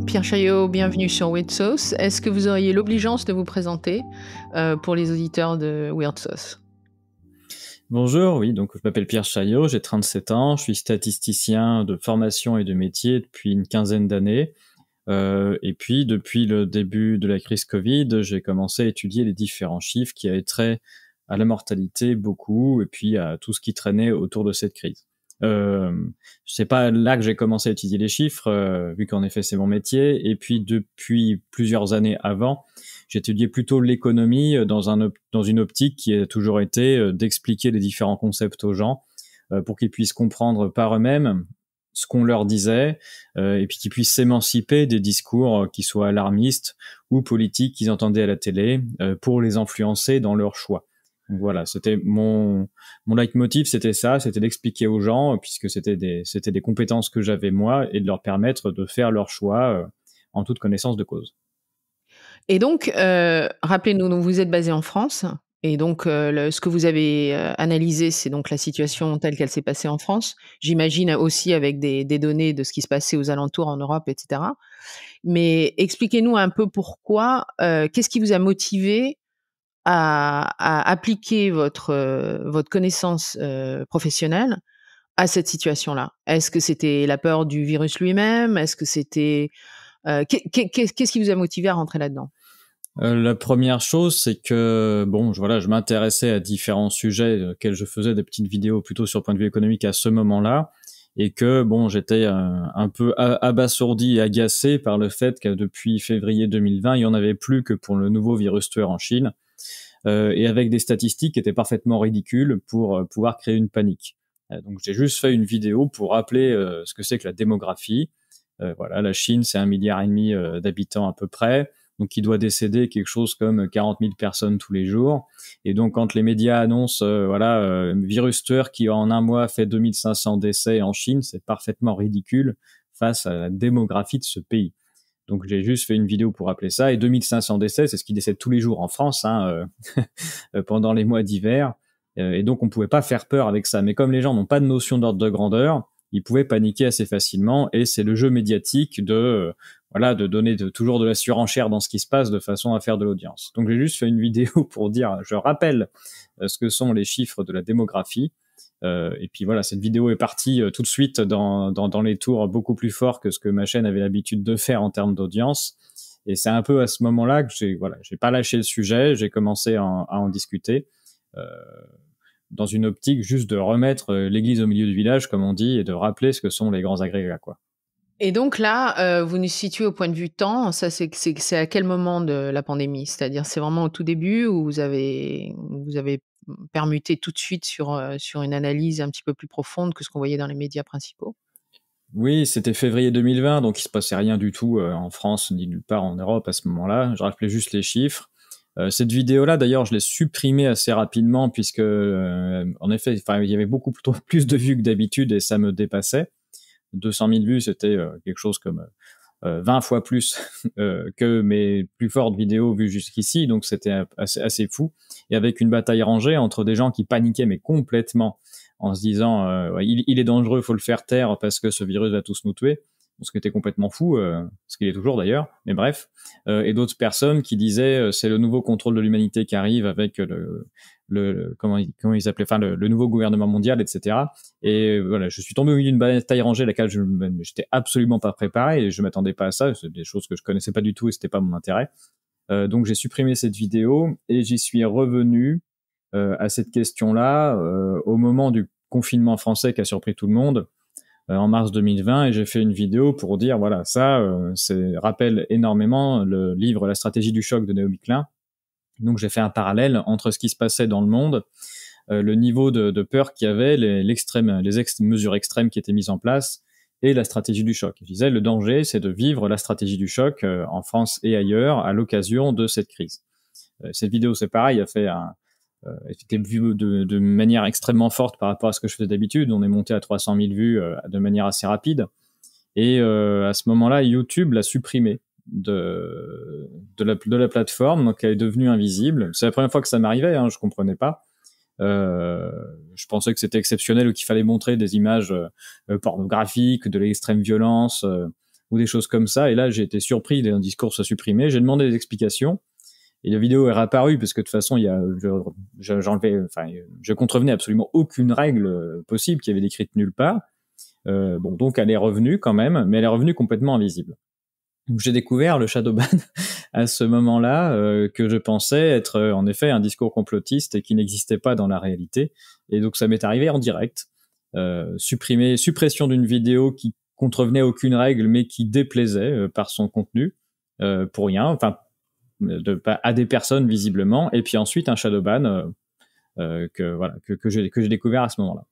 Pierre Chaillot, bienvenue sur Weird Sauce. Est-ce que vous auriez l'obligeance de vous présenter pour les auditeurs de Weird Sauce? Bonjour, oui, donc je m'appelle Pierre Chaillot, j'ai 37 ans, je suis statisticien de formation et de métier depuis une quinzaine d'années. Et puis, depuis le début de la crise Covid, j'ai commencé à étudier les différents chiffres qui avaient trait à la mortalité beaucoup, et puis à tout ce qui traînait autour de cette crise. C'est pas là que j'ai commencé à étudier les chiffres, vu qu'en effet c'est mon métier. Et puis depuis plusieurs années avant, j'ai étudié plutôt l'économie dans une optique qui a toujours été d'expliquer les différents concepts aux gens pour qu'ils puissent comprendre par eux-mêmes ce qu'on leur disait, et puis qu'ils puissent s'émanciper des discours qui soient alarmistes ou politiques qu'ils entendaient à la télé pour les influencer dans leurs choix. Donc voilà, c'était mon leitmotiv, c'était ça, c'était d'expliquer aux gens, puisque c'était des compétences que j'avais moi, et de leur permettre de faire leur choix en toute connaissance de cause. Et donc, rappelez-nous, donc vous êtes basé en France, et donc ce que vous avez analysé, c'est donc la situation telle qu'elle s'est passée en France. J'imagine aussi avec des données de ce qui se passait aux alentours en Europe, etc. Mais expliquez-nous un peu pourquoi, qu'est-ce qui vous a motivé à appliquer votre connaissance professionnelle à cette situation-là? Est-ce que c'était la peur du virus lui-même? Est-ce que c'était qu'est-ce qui vous a motivé à rentrer là-dedans? La première chose, c'est que bon, je m'intéressais à différents sujets auxquels je faisais des petites vidéos plutôt sur le point de vue économique à ce moment-là, et que bon, j'étais un peu abasourdi et agacé par le fait que depuis février 2020, il y en avait plus que pour le nouveau virus tueur en Chine, et avec des statistiques qui étaient parfaitement ridicules pour pouvoir créer une panique. Donc j'ai juste fait une vidéo pour rappeler ce que c'est que la démographie. Voilà, la Chine, c'est 1,5 milliard d'habitants à peu près, donc il doit décéder quelque chose comme 40 000 personnes tous les jours. Et donc quand les médias annoncent virus tueur qui en un mois fait 2500 décès en Chine, c'est parfaitement ridicule face à la démographie de ce pays. Donc j'ai juste fait une vidéo pour rappeler ça, et 2500 décès, c'est ce qui décède tous les jours en France pendant les mois d'hiver. Et donc on pouvait pas faire peur avec ça. Mais comme les gens n'ont pas de notion d'ordre de grandeur, ils pouvaient paniquer assez facilement, et c'est le jeu médiatique de donner toujours de la surenchère dans ce qui se passe de façon à faire de l'audience. Donc j'ai juste fait une vidéo pour dire, je rappelle ce que sont les chiffres de la démographie. Et puis voilà, cette vidéo est partie tout de suite dans les tours beaucoup plus fort que ce que ma chaîne avait l'habitude de faire en termes d'audience. Et c'est un peu à ce moment-là que j'ai pas lâché le sujet, j'ai commencé à en discuter. Dans une optique juste de remettre l'église au milieu du village, comme on dit, et de rappeler ce que sont les grands agrégats, quoi. Et donc là, vous nous situez au point de vue temps, ça c'est à quel moment de la pandémie? C'est-à-dire, c'est vraiment au tout début où vous avez permuté tout de suite sur une analyse un petit peu plus profonde que ce qu'on voyait dans les médias principaux? Oui, c'était février 2020, donc il se passait rien du tout en France ni nulle part en Europe à ce moment-là. Je rappelais juste les chiffres. Cette vidéo-là, d'ailleurs, je l'ai supprimée assez rapidement puisque, en effet, il y avait beaucoup plus de vues que d'habitude et ça me dépassait. 200 000 vues, c'était quelque chose comme 20 fois plus que mes plus fortes vidéos vues jusqu'ici, donc c'était assez fou. Et avec une bataille rangée entre des gens qui paniquaient mais complètement en se disant il est dangereux, faut le faire taire parce que ce virus va tous nous tuer, ce qui était complètement fou, ce qu'il est toujours d'ailleurs, mais bref. Et d'autres personnes qui disaient c'est le nouveau contrôle de l'humanité qui arrive avec comment ils appelaient, enfin le nouveau gouvernement mondial, etc. Et voilà, je suis tombé au milieu d'une bataille rangée à laquelle j'étais absolument pas préparé, et je m'attendais pas à ça. C'est des choses que je connaissais pas du tout et c'était pas mon intérêt. Donc j'ai supprimé cette vidéo et j'y suis revenu à cette question-là au moment du confinement français qui a surpris tout le monde en mars 2020, et j'ai fait une vidéo pour dire voilà, ça rappelle énormément le livre La stratégie du choc de Naomi Klein. Donc j'ai fait un parallèle entre ce qui se passait dans le monde, le niveau de peur qu'il y avait, les mesures extrêmes qui étaient mises en place, et la stratégie du choc. Je disais, le danger, c'est de vivre la stratégie du choc en France et ailleurs à l'occasion de cette crise. Cette vidéo, c'est pareil, était vue de manière extrêmement forte par rapport à ce que je faisais d'habitude. On est monté à 300 000 vues de manière assez rapide. Et à ce moment-là, YouTube l'a supprimée de la plateforme, donc elle est devenue invisible. C'est la première fois que ça m'arrivait, je comprenais pas. Je pensais que c'était exceptionnel ou qu'il fallait montrer des images pornographiques, de l'extrême violence, ou des choses comme ça. Et là, j'ai été surpris d'un discours soit supprimé. J'ai demandé des explications. Et la vidéo est réapparue parce que de toute façon, je contrevenais absolument aucune règle possible qui avait décrite nulle part. Bon, donc elle est revenue quand même, mais elle est revenue complètement invisible. Donc j'ai découvert le shadowban à ce moment-là, que je pensais être en effet un discours complotiste et qui n'existait pas dans la réalité. Et donc ça m'est arrivé en direct. Suppression d'une vidéo qui contrevenait aucune règle mais qui déplaisait par son contenu, pour rien, enfin à des personnes visiblement, et puis ensuite un shadowban que j'ai découvert à ce moment-là.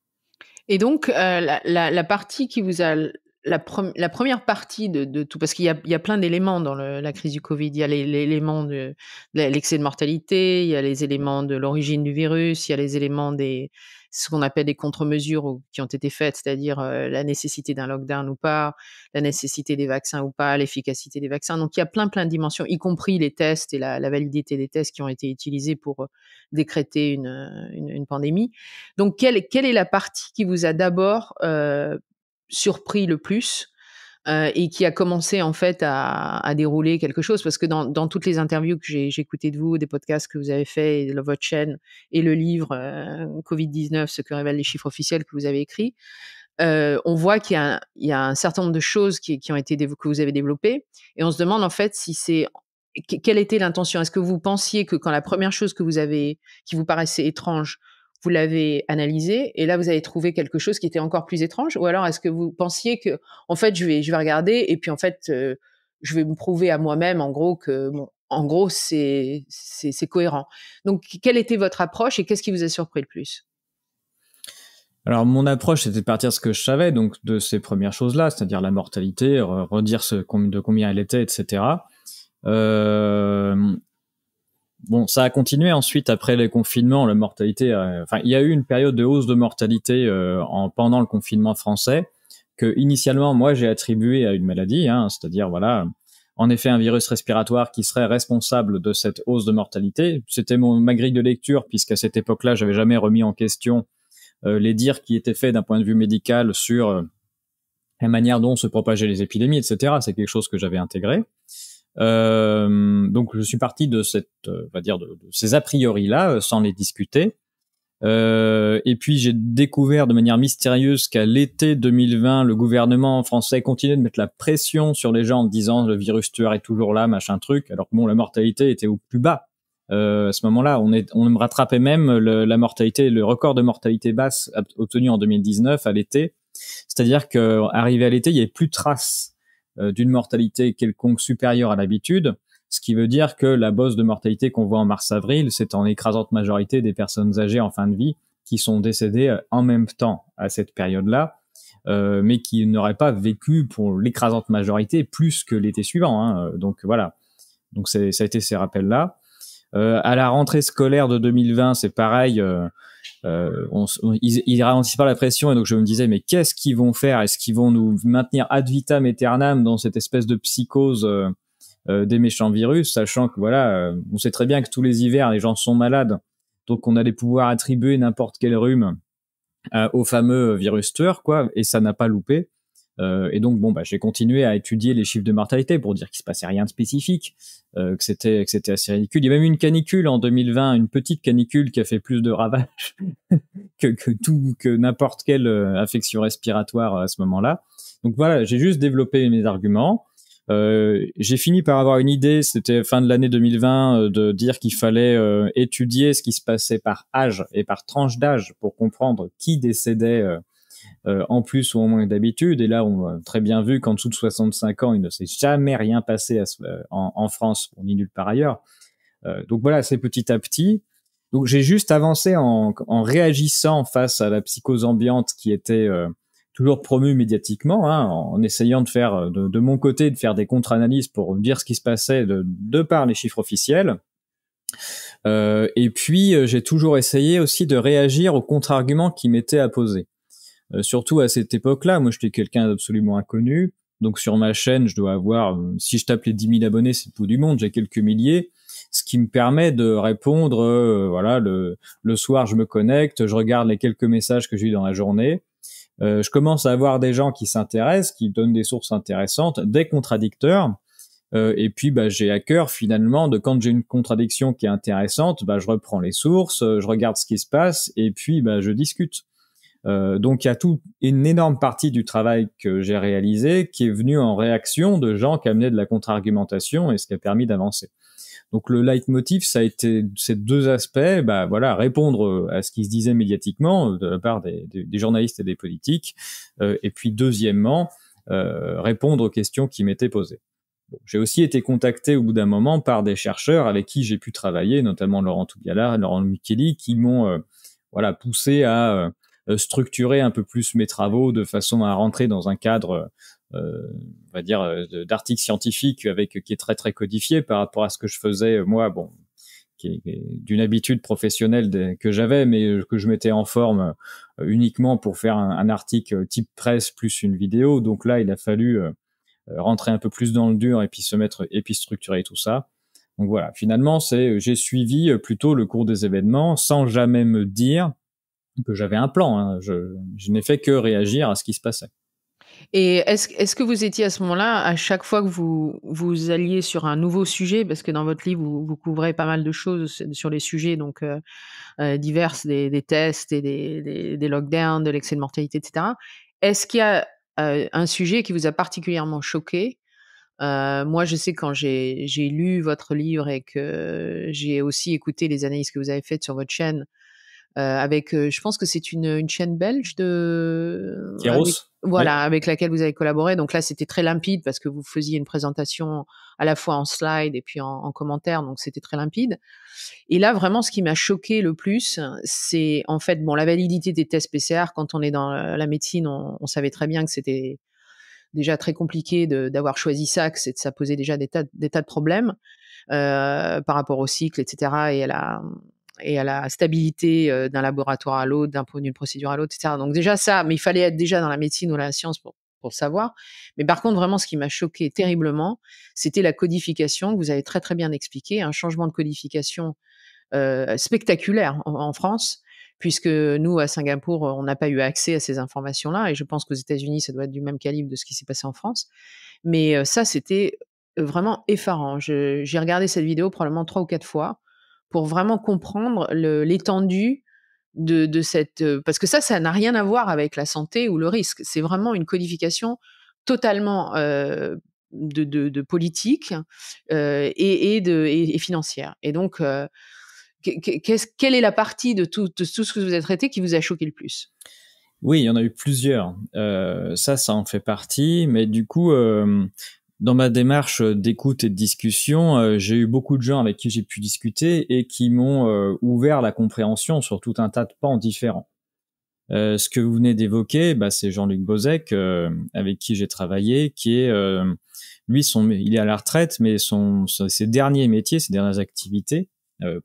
Et donc, la partie qui vous a la première partie de tout, parce qu'il y a plein d'éléments dans la crise du Covid. Il y a l'élément de l'excès de mortalité, il y a les éléments de l'origine du virus, il y a les éléments ce qu'on appelle des contre-mesures qui ont été faites, c'est-à-dire, la nécessité d'un lockdown ou pas, la nécessité des vaccins ou pas, l'efficacité des vaccins. Donc il y a plein de dimensions, y compris les tests et la validité des tests qui ont été utilisés pour, décréter une pandémie. Donc quelle est la partie qui vous a d'abord, surpris le plus, et qui a commencé en fait à dérouler quelque chose? Parce que dans toutes les interviews que j'ai écoutées de vous, des podcasts que vous avez faits et votre chaîne et le livre, Covid-19, ce que révèlent les chiffres officiels que vous avez écrit, on voit qu'il y a un certain nombre de choses qui ont été que vous avez développées, et on se demande en fait si c'est quelle était l'intention? Est-ce que vous pensiez que quand la première chose qui vous paraissait étrange, vous l'avez analysée et là vous avez trouvé quelque chose qui était encore plus étrange? Ou alors est-ce que vous pensiez que en fait je vais regarder et puis en fait, je vais me prouver à moi-même en gros que bon, en gros c'est cohérent? Donc quelle était votre approche et qu'est-ce qui vous a surpris le plus? Alors mon approche, c'était de partir de ce que je savais, donc de ces premières choses-là, c'est-à-dire la mortalité, redire de combien elle était, etc. Bon, ça a continué ensuite après les confinements, la mortalité. Enfin, il y a eu une période de hausse de mortalité pendant le confinement français que initialement moi j'ai attribué à une maladie, hein, c'est-à-dire voilà, en effet un virus respiratoire qui serait responsable de cette hausse de mortalité. C'était ma grille de lecture puisqu'à cette époque-là, j'avais jamais remis en question les dires qui étaient faits d'un point de vue médical sur la manière dont se propageaient les épidémies, etc. C'est quelque chose que j'avais intégré. Donc je suis parti de on va dire de ces a priori là, sans les discuter. Et puis j'ai découvert de manière mystérieuse qu'à l'été 2020, le gouvernement français continuait de mettre la pression sur les gens en disant le virus tueur est toujours là, machin truc, alors que bon, la mortalité était au plus bas. À ce moment-là, on me rattrapait même la mortalité, le record de mortalité basse obtenu en 2019 à l'été. C'est-à-dire que arrivé à l'été, il n'y avait plus de traces d'une mortalité quelconque supérieure à l'habitude, ce qui veut dire que la bosse de mortalité qu'on voit en mars-avril, c'est en écrasante majorité des personnes âgées en fin de vie qui sont décédées en même temps à cette période-là, mais qui n'auraient pas vécu pour l'écrasante majorité plus que l'été suivant. Hein. Donc voilà, donc ça a été ces rappels-là. À la rentrée scolaire de 2020, c'est pareil. Ils ralentissent pas la pression et donc je me disais mais qu'est-ce qu'ils vont faire? Est-ce qu'ils vont nous maintenir ad vitam aeternam dans cette espèce de psychose des méchants virus, sachant que voilà, on sait très bien que tous les hivers les gens sont malades, donc on allait pouvoir attribuer n'importe quel rhume au fameux virus tueur, quoi, et ça n'a pas loupé. Et donc bon, j'ai continué à étudier les chiffres de mortalité pour dire qu'il se passait rien de spécifique, que c'était assez ridicule. Il y a même eu une canicule en 2020, une petite canicule qui a fait plus de ravages que n'importe quelle affection respiratoire à ce moment-là. Donc voilà, j'ai juste développé mes arguments. J'ai fini par avoir une idée, c'était fin de l'année 2020, de dire qu'il fallait étudier ce qui se passait par âge et par tranche d'âge pour comprendre qui décédait en plus ou en moins d'habitude. Et là, on a très bien vu qu'en dessous de 65 ans, il ne s'est jamais rien passé en France, ni nulle part ailleurs. Donc voilà, c'est petit à petit. Donc j'ai juste avancé en réagissant face à la psychose ambiante qui était toujours promue médiatiquement, hein, en essayant de faire de mon côté de faire des contre-analyses pour dire ce qui se passait de par les chiffres officiels. Et puis j'ai toujours essayé aussi de réagir aux contre-arguments qui m'étaient apposés. Surtout à cette époque-là, moi j'étais quelqu'un d'absolument inconnu, donc sur ma chaîne je dois avoir, si je tape les 10 000 abonnés, c'est le bout du monde, j'ai quelques milliers, ce qui me permet de répondre, voilà, le soir je me connecte, je regarde les quelques messages que j'ai eu dans la journée, je commence à avoir des gens qui s'intéressent, qui donnent des sources intéressantes, des contradicteurs. Et puis j'ai à cœur finalement de quand j'ai une contradiction qui est intéressante, je reprends les sources, je regarde ce qui se passe et puis je discute. Donc il y a une énorme partie du travail que j'ai réalisé qui est venu en réaction de gens qui amenaient de la contre-argumentation et ce qui a permis d'avancer. Donc le leitmotiv, ça a été ces deux aspects, répondre à ce qui se disait médiatiquement de la part des journalistes et des politiques, et puis deuxièmement, répondre aux questions qui m'étaient posées. Bon, j'ai aussi été contacté au bout d'un moment par des chercheurs avec qui j'ai pu travailler, notamment Laurent Toubiala, Laurent Micheli, qui m'ont poussé à structurer un peu plus mes travaux de façon à rentrer dans un cadre d'articles scientifiques qui est très très codifié par rapport à ce que je faisais moi, qui est d'une habitude professionnelle que j'avais, mais que je mettais en forme uniquement pour faire un article type presse plus une vidéo. Donc là, il a fallu rentrer un peu plus dans le dur et puis structurer tout ça. Donc voilà, finalement, j'ai suivi plutôt le cours des événements sans jamais me dire que j'avais un plan. Hein. Je n'ai fait que réagir à ce qui se passait. Et est-ce que vous étiez à ce moment-là, à chaque fois que vous alliez sur un nouveau sujet, parce que dans votre livre, vous couvrez pas mal de choses sur les sujets donc divers, des tests et des lockdowns, de l'excès de mortalité, et cetera. Est-ce qu'il y a un sujet qui vous a particulièrement choqué? Moi, je sais quand j'ai lu votre livre et que j'ai aussi écouté les analyses que vous avez faites sur votre chaîne, avec, je pense que c'est une chaîne belge Kéros, voilà, avec laquelle vous avez collaboré. Donc là, c'était très limpide parce que vous faisiez une présentation à la fois en slide et puis en commentaire, donc c'était très limpide. Et là, vraiment, ce qui m'a choqué le plus, c'est en fait, la validité des tests PCR. Quand on est dans la médecine, on savait très bien que c'était déjà très compliqué d'avoir choisi ça, que ça posait déjà des tas de problèmes par rapport au cycle, et cetera, et à la stabilité d'un laboratoire à l'autre, d'une procédure à l'autre, et cetera. Donc déjà ça, mais il fallait être déjà dans la médecine ou la science pour le savoir. Mais par contre, vraiment, ce qui m'a choqué terriblement, c'était la codification que vous avez très, très bien expliqué, un changement de codification spectaculaire en France, puisque nous, à Singapour, on n'a pas eu accès à ces informations-là et je pense qu'aux États-Unis, ça doit être du même calibre de ce qui s'est passé en France. Mais ça, c'était vraiment effarant. J'ai regardé cette vidéo probablement 3 ou 4 fois pour vraiment comprendre l'étendue de cette, parce que ça n'a rien à voir avec la santé ou le risque. C'est vraiment une codification totalement, de politique, et financière et donc quelle est la partie de tout ce que vous avez traité qui vous a choqué le plus? Oui, il y en a eu plusieurs. Ça en fait partie, mais du coup, dans ma démarche d'écoute et de discussion, j'ai eu beaucoup de gens avec qui j'ai pu discuter et qui m'ont ouvert la compréhension sur tout un tas de pans différents. Ce que vous venez d'évoquer, c'est Jean-Luc Bozek, avec qui j'ai travaillé, qui est lui, il est à la retraite, mais ses derniers métiers, ses dernières activités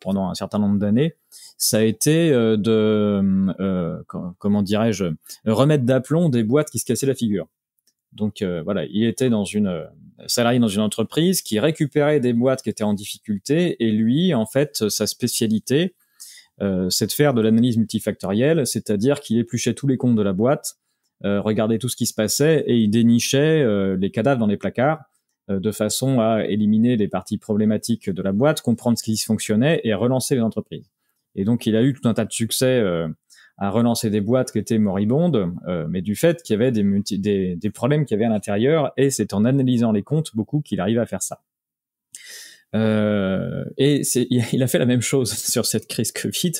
pendant un certain nombre d'années, ça a été comment dirais-je, remettre d'aplomb des boîtes qui se cassaient la figure. Donc voilà, il était salarié dans une entreprise qui récupérait des boîtes qui étaient en difficulté, et lui, en fait, sa spécialité, c'est de faire de l'analyse multifactorielle, c'est-à-dire qu'il épluchait tous les comptes de la boîte, regardait tout ce qui se passait et il dénichait les cadavres dans les placards de façon à éliminer les parties problématiques de la boîte, comprendre ce qui dysfonctionnait et relancer les entreprises. Et donc il a eu tout un tas de succès à relancer des boîtes qui étaient moribondes, mais du fait qu'il y avait des problèmes qu'il y avait à l'intérieur, et c'est en analysant les comptes beaucoup qu'il arrive à faire ça. Et il a fait la même chose sur cette crise Covid.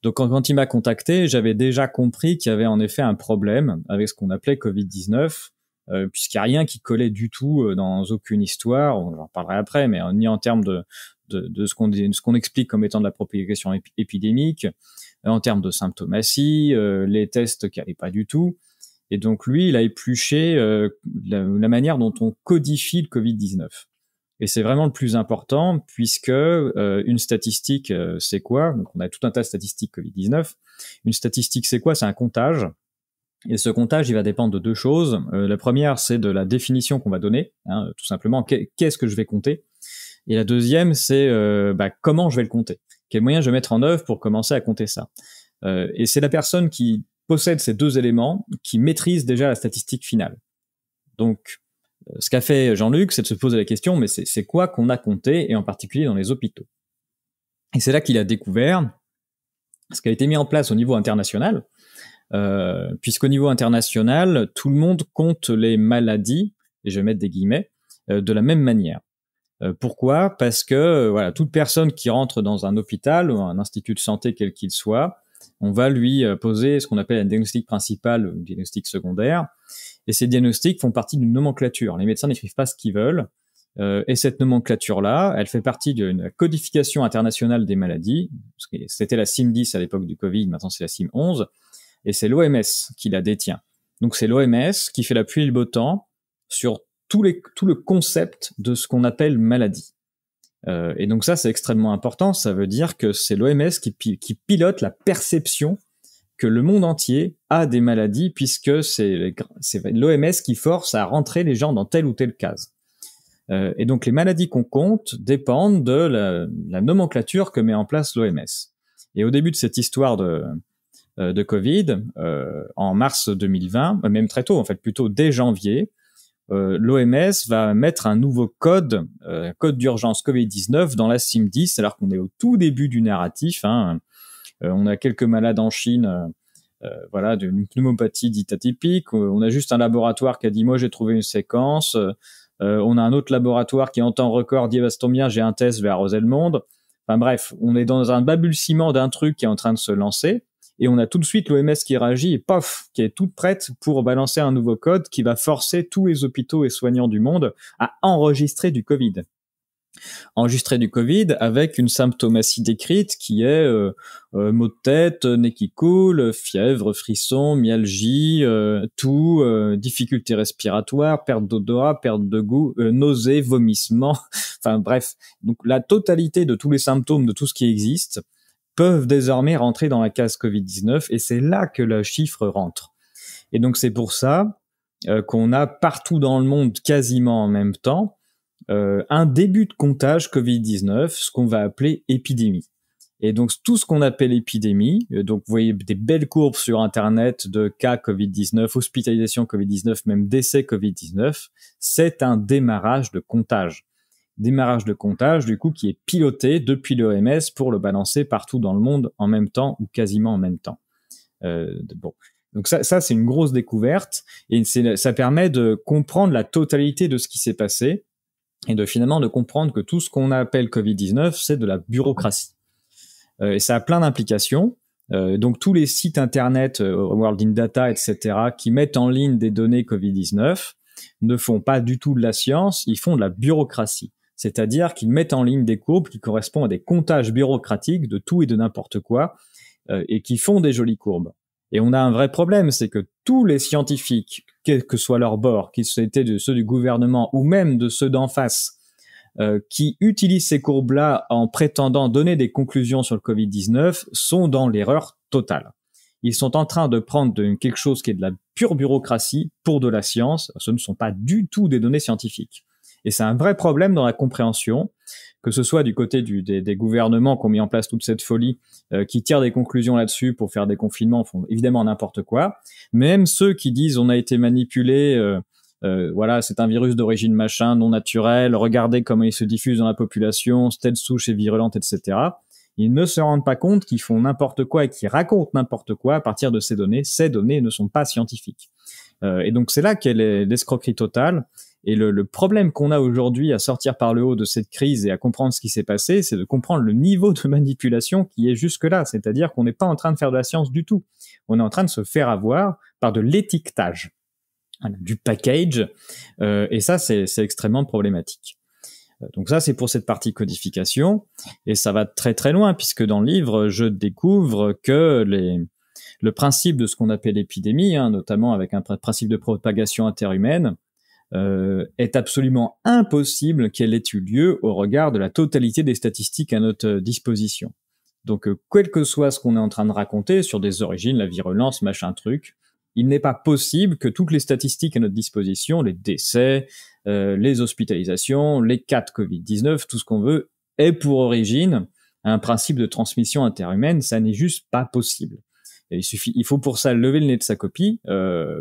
Donc quand il m'a contacté, j'avais déjà compris qu'il y avait en effet un problème avec ce qu'on appelait Covid-19, puisqu'il n'y a rien qui collait du tout dans aucune histoire, j'en parlerai après, mais ni en termes de ce qu'on explique comme étant de la propagation épidémique, en termes de symptomatie, les tests qui n'allaient pas du tout. Et donc lui, il a épluché la manière dont on codifie le Covid-19. Et c'est vraiment le plus important, puisque une statistique, c'est quoi? Donc on a tout un tas de statistiques Covid-19. Une statistique, c'est quoi? C'est un comptage. Et ce comptage, il va dépendre de deux choses. La première, c'est de la définition qu'on va donner, tout simplement, qu'est-ce que je vais compter. Et la deuxième, c'est comment je vais le compter. Quels moyens je vais mettre en œuvre pour commencer à compter ça. Et c'est la personne qui possède ces deux éléments qui maîtrisent déjà la statistique finale. Donc, ce qu'a fait Jean-Luc, c'est de se poser la question, mais c'est quoi qu'on a compté, et en particulier dans les hôpitaux. Et c'est là qu'il a découvert ce qui a été mis en place au niveau international, puisqu'au niveau international, tout le monde compte les maladies, et je vais mettre des guillemets, de la même manière. Pourquoi ? Parce que voilà, toute personne qui rentre dans un hôpital ou un institut de santé quel qu'il soit, on va lui poser ce qu'on appelle un diagnostic principal ou un diagnostic secondaire. Et ces diagnostics font partie d'une nomenclature. Les médecins n'écrivent pas ce qu'ils veulent. Et cette nomenclature-là, elle fait partie d'une codification internationale des maladies. C'était la CIM-10 à l'époque du Covid, maintenant c'est la CIM-11. Et c'est l'OMS qui la détient. Donc c'est l'OMS qui fait la pluie et le beau temps sur tout le concept de ce qu'on appelle maladie. Et donc ça, c'est extrêmement important. Ça veut dire que c'est l'OMS qui pilote la perception que le monde entier a des maladies, puisque c'est l'OMS qui force à rentrer les gens dans telle ou telle case. Et donc les maladies qu'on compte dépendent de la nomenclature que met en place l'OMS. Et au début de cette histoire de Covid, en mars 2020, même très tôt en fait, plutôt dès janvier, l'OMS va mettre un nouveau code, code d'urgence Covid-19 dans la CIM-10, alors qu'on est au tout début du narratif. On a quelques malades en Chine, voilà, d'une pneumopathie dite atypique. On a juste un laboratoire qui a dit « moi j'ai trouvé une séquence ». On a un autre laboratoire qui en temps record dit « bah, ça tombe bien, j'ai un test, je vais arroser le monde ». Enfin bref, on est dans un balbutiement d'un truc qui est en train de se lancer. Et on a tout de suite l'OMS qui réagit et pof, qui est toute prête pour balancer un nouveau code qui va forcer tous les hôpitaux et soignants du monde à enregistrer du Covid. Enregistrer du Covid avec une symptomatie décrite qui est maux de tête, nez qui coule, fièvre, frisson, myalgie, toux, difficultés respiratoires, perte d'odorat, perte de goût, nausées, vomissements, enfin bref. Donc la totalité de tous les symptômes de tout ce qui existe peuvent désormais rentrer dans la case Covid-19 et c'est là que le chiffre rentre. Et donc c'est pour ça qu'on a partout dans le monde quasiment en même temps un début de comptage Covid-19, ce qu'on va appeler épidémie. Et donc tout ce qu'on appelle épidémie, donc vous voyez des belles courbes sur Internet de cas Covid-19, hospitalisation Covid-19, même décès Covid-19, c'est un démarrage de comptage. Démarrage de comptage, du coup, qui est piloté depuis l'OMS pour le balancer partout dans le monde en même temps ou quasiment en même temps. Bon. Donc ça c'est une grosse découverte et ça permet de comprendre la totalité de ce qui s'est passé et finalement de comprendre que tout ce qu'on appelle Covid-19, c'est de la bureaucratie. Et ça a plein d'implications. Donc tous les sites internet, World in Data, etc., qui mettent en ligne des données Covid-19 ne font pas du tout de la science, ils font de la bureaucratie. C'est-à-dire qu'ils mettent en ligne des courbes qui correspondent à des comptages bureaucratiques de tout et de n'importe quoi, et qui font des jolies courbes. Et on a un vrai problème, c'est que tous les scientifiques, quel que soit leur bord, qu'ils étaient de ceux du gouvernement ou même de ceux d'en face, qui utilisent ces courbes-là en prétendant donner des conclusions sur le Covid-19, sont dans l'erreur totale. Ils sont en train de prendre quelque chose qui est de la pure bureaucratie pour de la science. Ce ne sont pas du tout des données scientifiques. Et c'est un vrai problème dans la compréhension, que ce soit du côté des gouvernements qui ont mis en place toute cette folie, qui tirent des conclusions là-dessus pour faire des confinements, font évidemment n'importe quoi. Même ceux qui disent on a été manipulé, voilà, c'est un virus d'origine machin, non naturel, regardez comment il se diffuse dans la population, telle souche est virulente, etc. Ils ne se rendent pas compte qu'ils font n'importe quoi et qu'ils racontent n'importe quoi à partir de ces données. Ces données ne sont pas scientifiques. Et donc c'est là qu'est l'escroquerie totale. Et le problème qu'on a aujourd'hui à sortir par le haut de cette crise et à comprendre ce qui s'est passé, c'est de comprendre le niveau de manipulation qui est jusque-là. C'est-à-dire qu'on n'est pas en train de faire de la science du tout. On est en train de se faire avoir par de l'étiquetage, voilà, du package. Et ça, c'est extrêmement problématique. Donc ça, c'est pour cette partie codification. Et ça va très très loin, puisque dans le livre, je découvre que le principe de ce qu'on appelle l'épidémie, notamment avec un principe de propagation interhumaine, est absolument impossible qu'elle ait eu lieu au regard de la totalité des statistiques à notre disposition. Donc, quel que soit ce qu'on est en train de raconter sur des origines, la virulence, machin truc, il n'est pas possible que toutes les statistiques à notre disposition, les décès, les hospitalisations, les cas de Covid-19, tout ce qu'on veut, ait pour origine un principe de transmission interhumaine. Ça n'est juste pas possible. Et il faut pour ça lever le nez de sa copie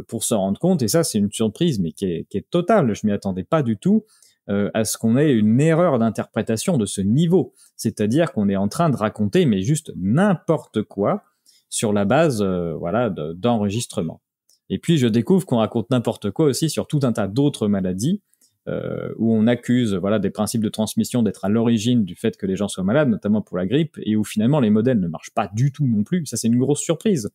pour s'en rendre compte. Et ça, c'est une surprise, mais qui est totale. Je m'y attendais pas du tout à ce qu'on ait une erreur d'interprétation de ce niveau. C'est-à-dire qu'on est en train de raconter, mais juste n'importe quoi sur la base, d'enregistrement. Et puis, je découvre qu'on raconte n'importe quoi aussi sur tout un tas d'autres maladies où on accuse des principes de transmission d'être à l'origine du fait que les gens soient malades, notamment pour la grippe, et où finalement les modèles ne marchent pas du tout non plus. Ça, c'est une grosse surprise.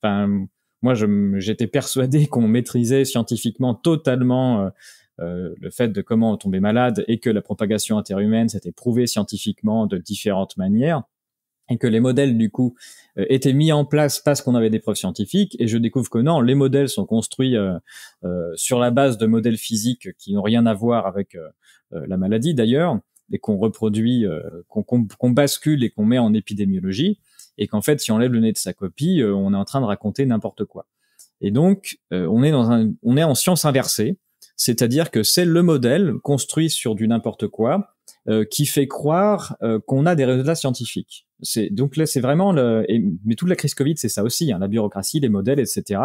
Enfin, moi, j'étais persuadé qu'on maîtrisait scientifiquement totalement le fait de comment on tombait malade et que la propagation interhumaine s'était prouvée scientifiquement de différentes manières et que les modèles, du coup, étaient mis en place parce qu'on avait des preuves scientifiques, et je découvre que non, les modèles sont construits sur la base de modèles physiques qui n'ont rien à voir avec la maladie, d'ailleurs, et qu'on reproduit, qu'on bascule et qu'on met en épidémiologie, et qu'en fait, si on lève le nez de sa copie, on est en train de raconter n'importe quoi. Et donc, on est en science inversée, c'est-à-dire que c'est le modèle construit sur du n'importe quoi qui fait croire qu'on a des résultats scientifiques. Donc là, c'est vraiment mais toute la crise Covid, c'est ça aussi, la bureaucratie, les modèles, etc.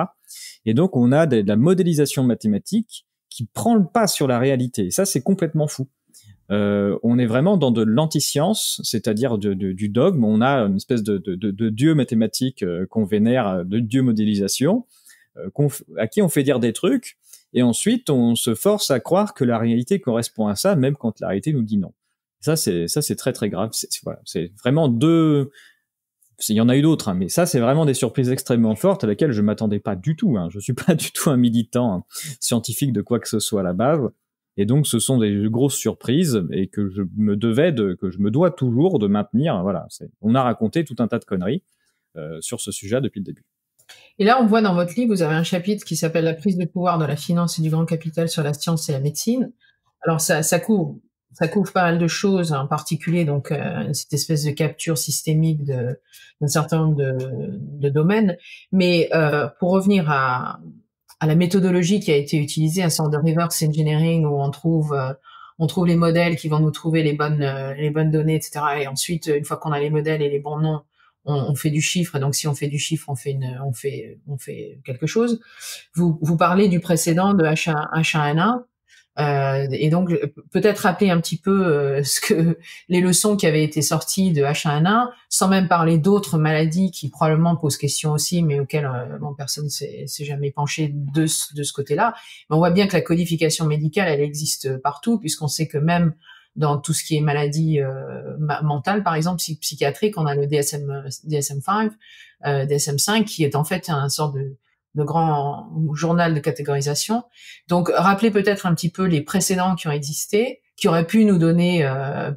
Et donc, on a de la modélisation mathématique qui prend le pas sur la réalité. Et ça, c'est complètement fou. On est vraiment dans de l'anti-science, c'est-à-dire du dogme. On a une espèce de dieu mathématique qu'on vénère, de dieu modélisation, à qui on fait dire des trucs, et ensuite on se force à croire que la réalité correspond à ça, même quand la réalité nous dit non. Ça, c'est très très grave. C'est vraiment il y en a eu d'autres, mais ça, c'est vraiment des surprises extrêmement fortes à laquelle je m'attendais pas du tout. Je suis pas du tout un militant scientifique de quoi que ce soit à la base. Et donc, ce sont des grosses surprises et que je me dois toujours de maintenir. Voilà, on a raconté tout un tas de conneries sur ce sujet depuis le début. Et là, on voit dans votre livre, vous avez un chapitre qui s'appelle La prise de pouvoir de la finance et du grand capital sur la science et la médecine. Alors, ça couvre pas mal de choses, en particulier donc cette espèce de capture systémique d'un certain nombre de domaines. Mais pour revenir à la méthodologie qui a été utilisée, un sorte de reverse engineering où on trouve les modèles qui vont nous trouver les bonnes données, etc. Et ensuite, une fois qu'on a les modèles et les bons noms, on fait du chiffre. Et donc, si on fait du chiffre, on fait quelque chose. Vous parlez du précédent de H1N1. Et donc, peut-être rappeler un petit peu les leçons qui avaient été sorties de H1N1, sans même parler d'autres maladies qui probablement posent question aussi, mais auxquelles personne s'est jamais penché de ce côté-là. Mais on voit bien que la codification médicale, elle existe partout, puisqu'on sait que même dans tout ce qui est maladie mentale, par exemple psychiatrique, on a le DSM-5, qui est en fait un sort de grand journal de catégorisation. Donc, rappelez peut-être un petit peu les précédents qui ont existé, qui auraient pu nous donner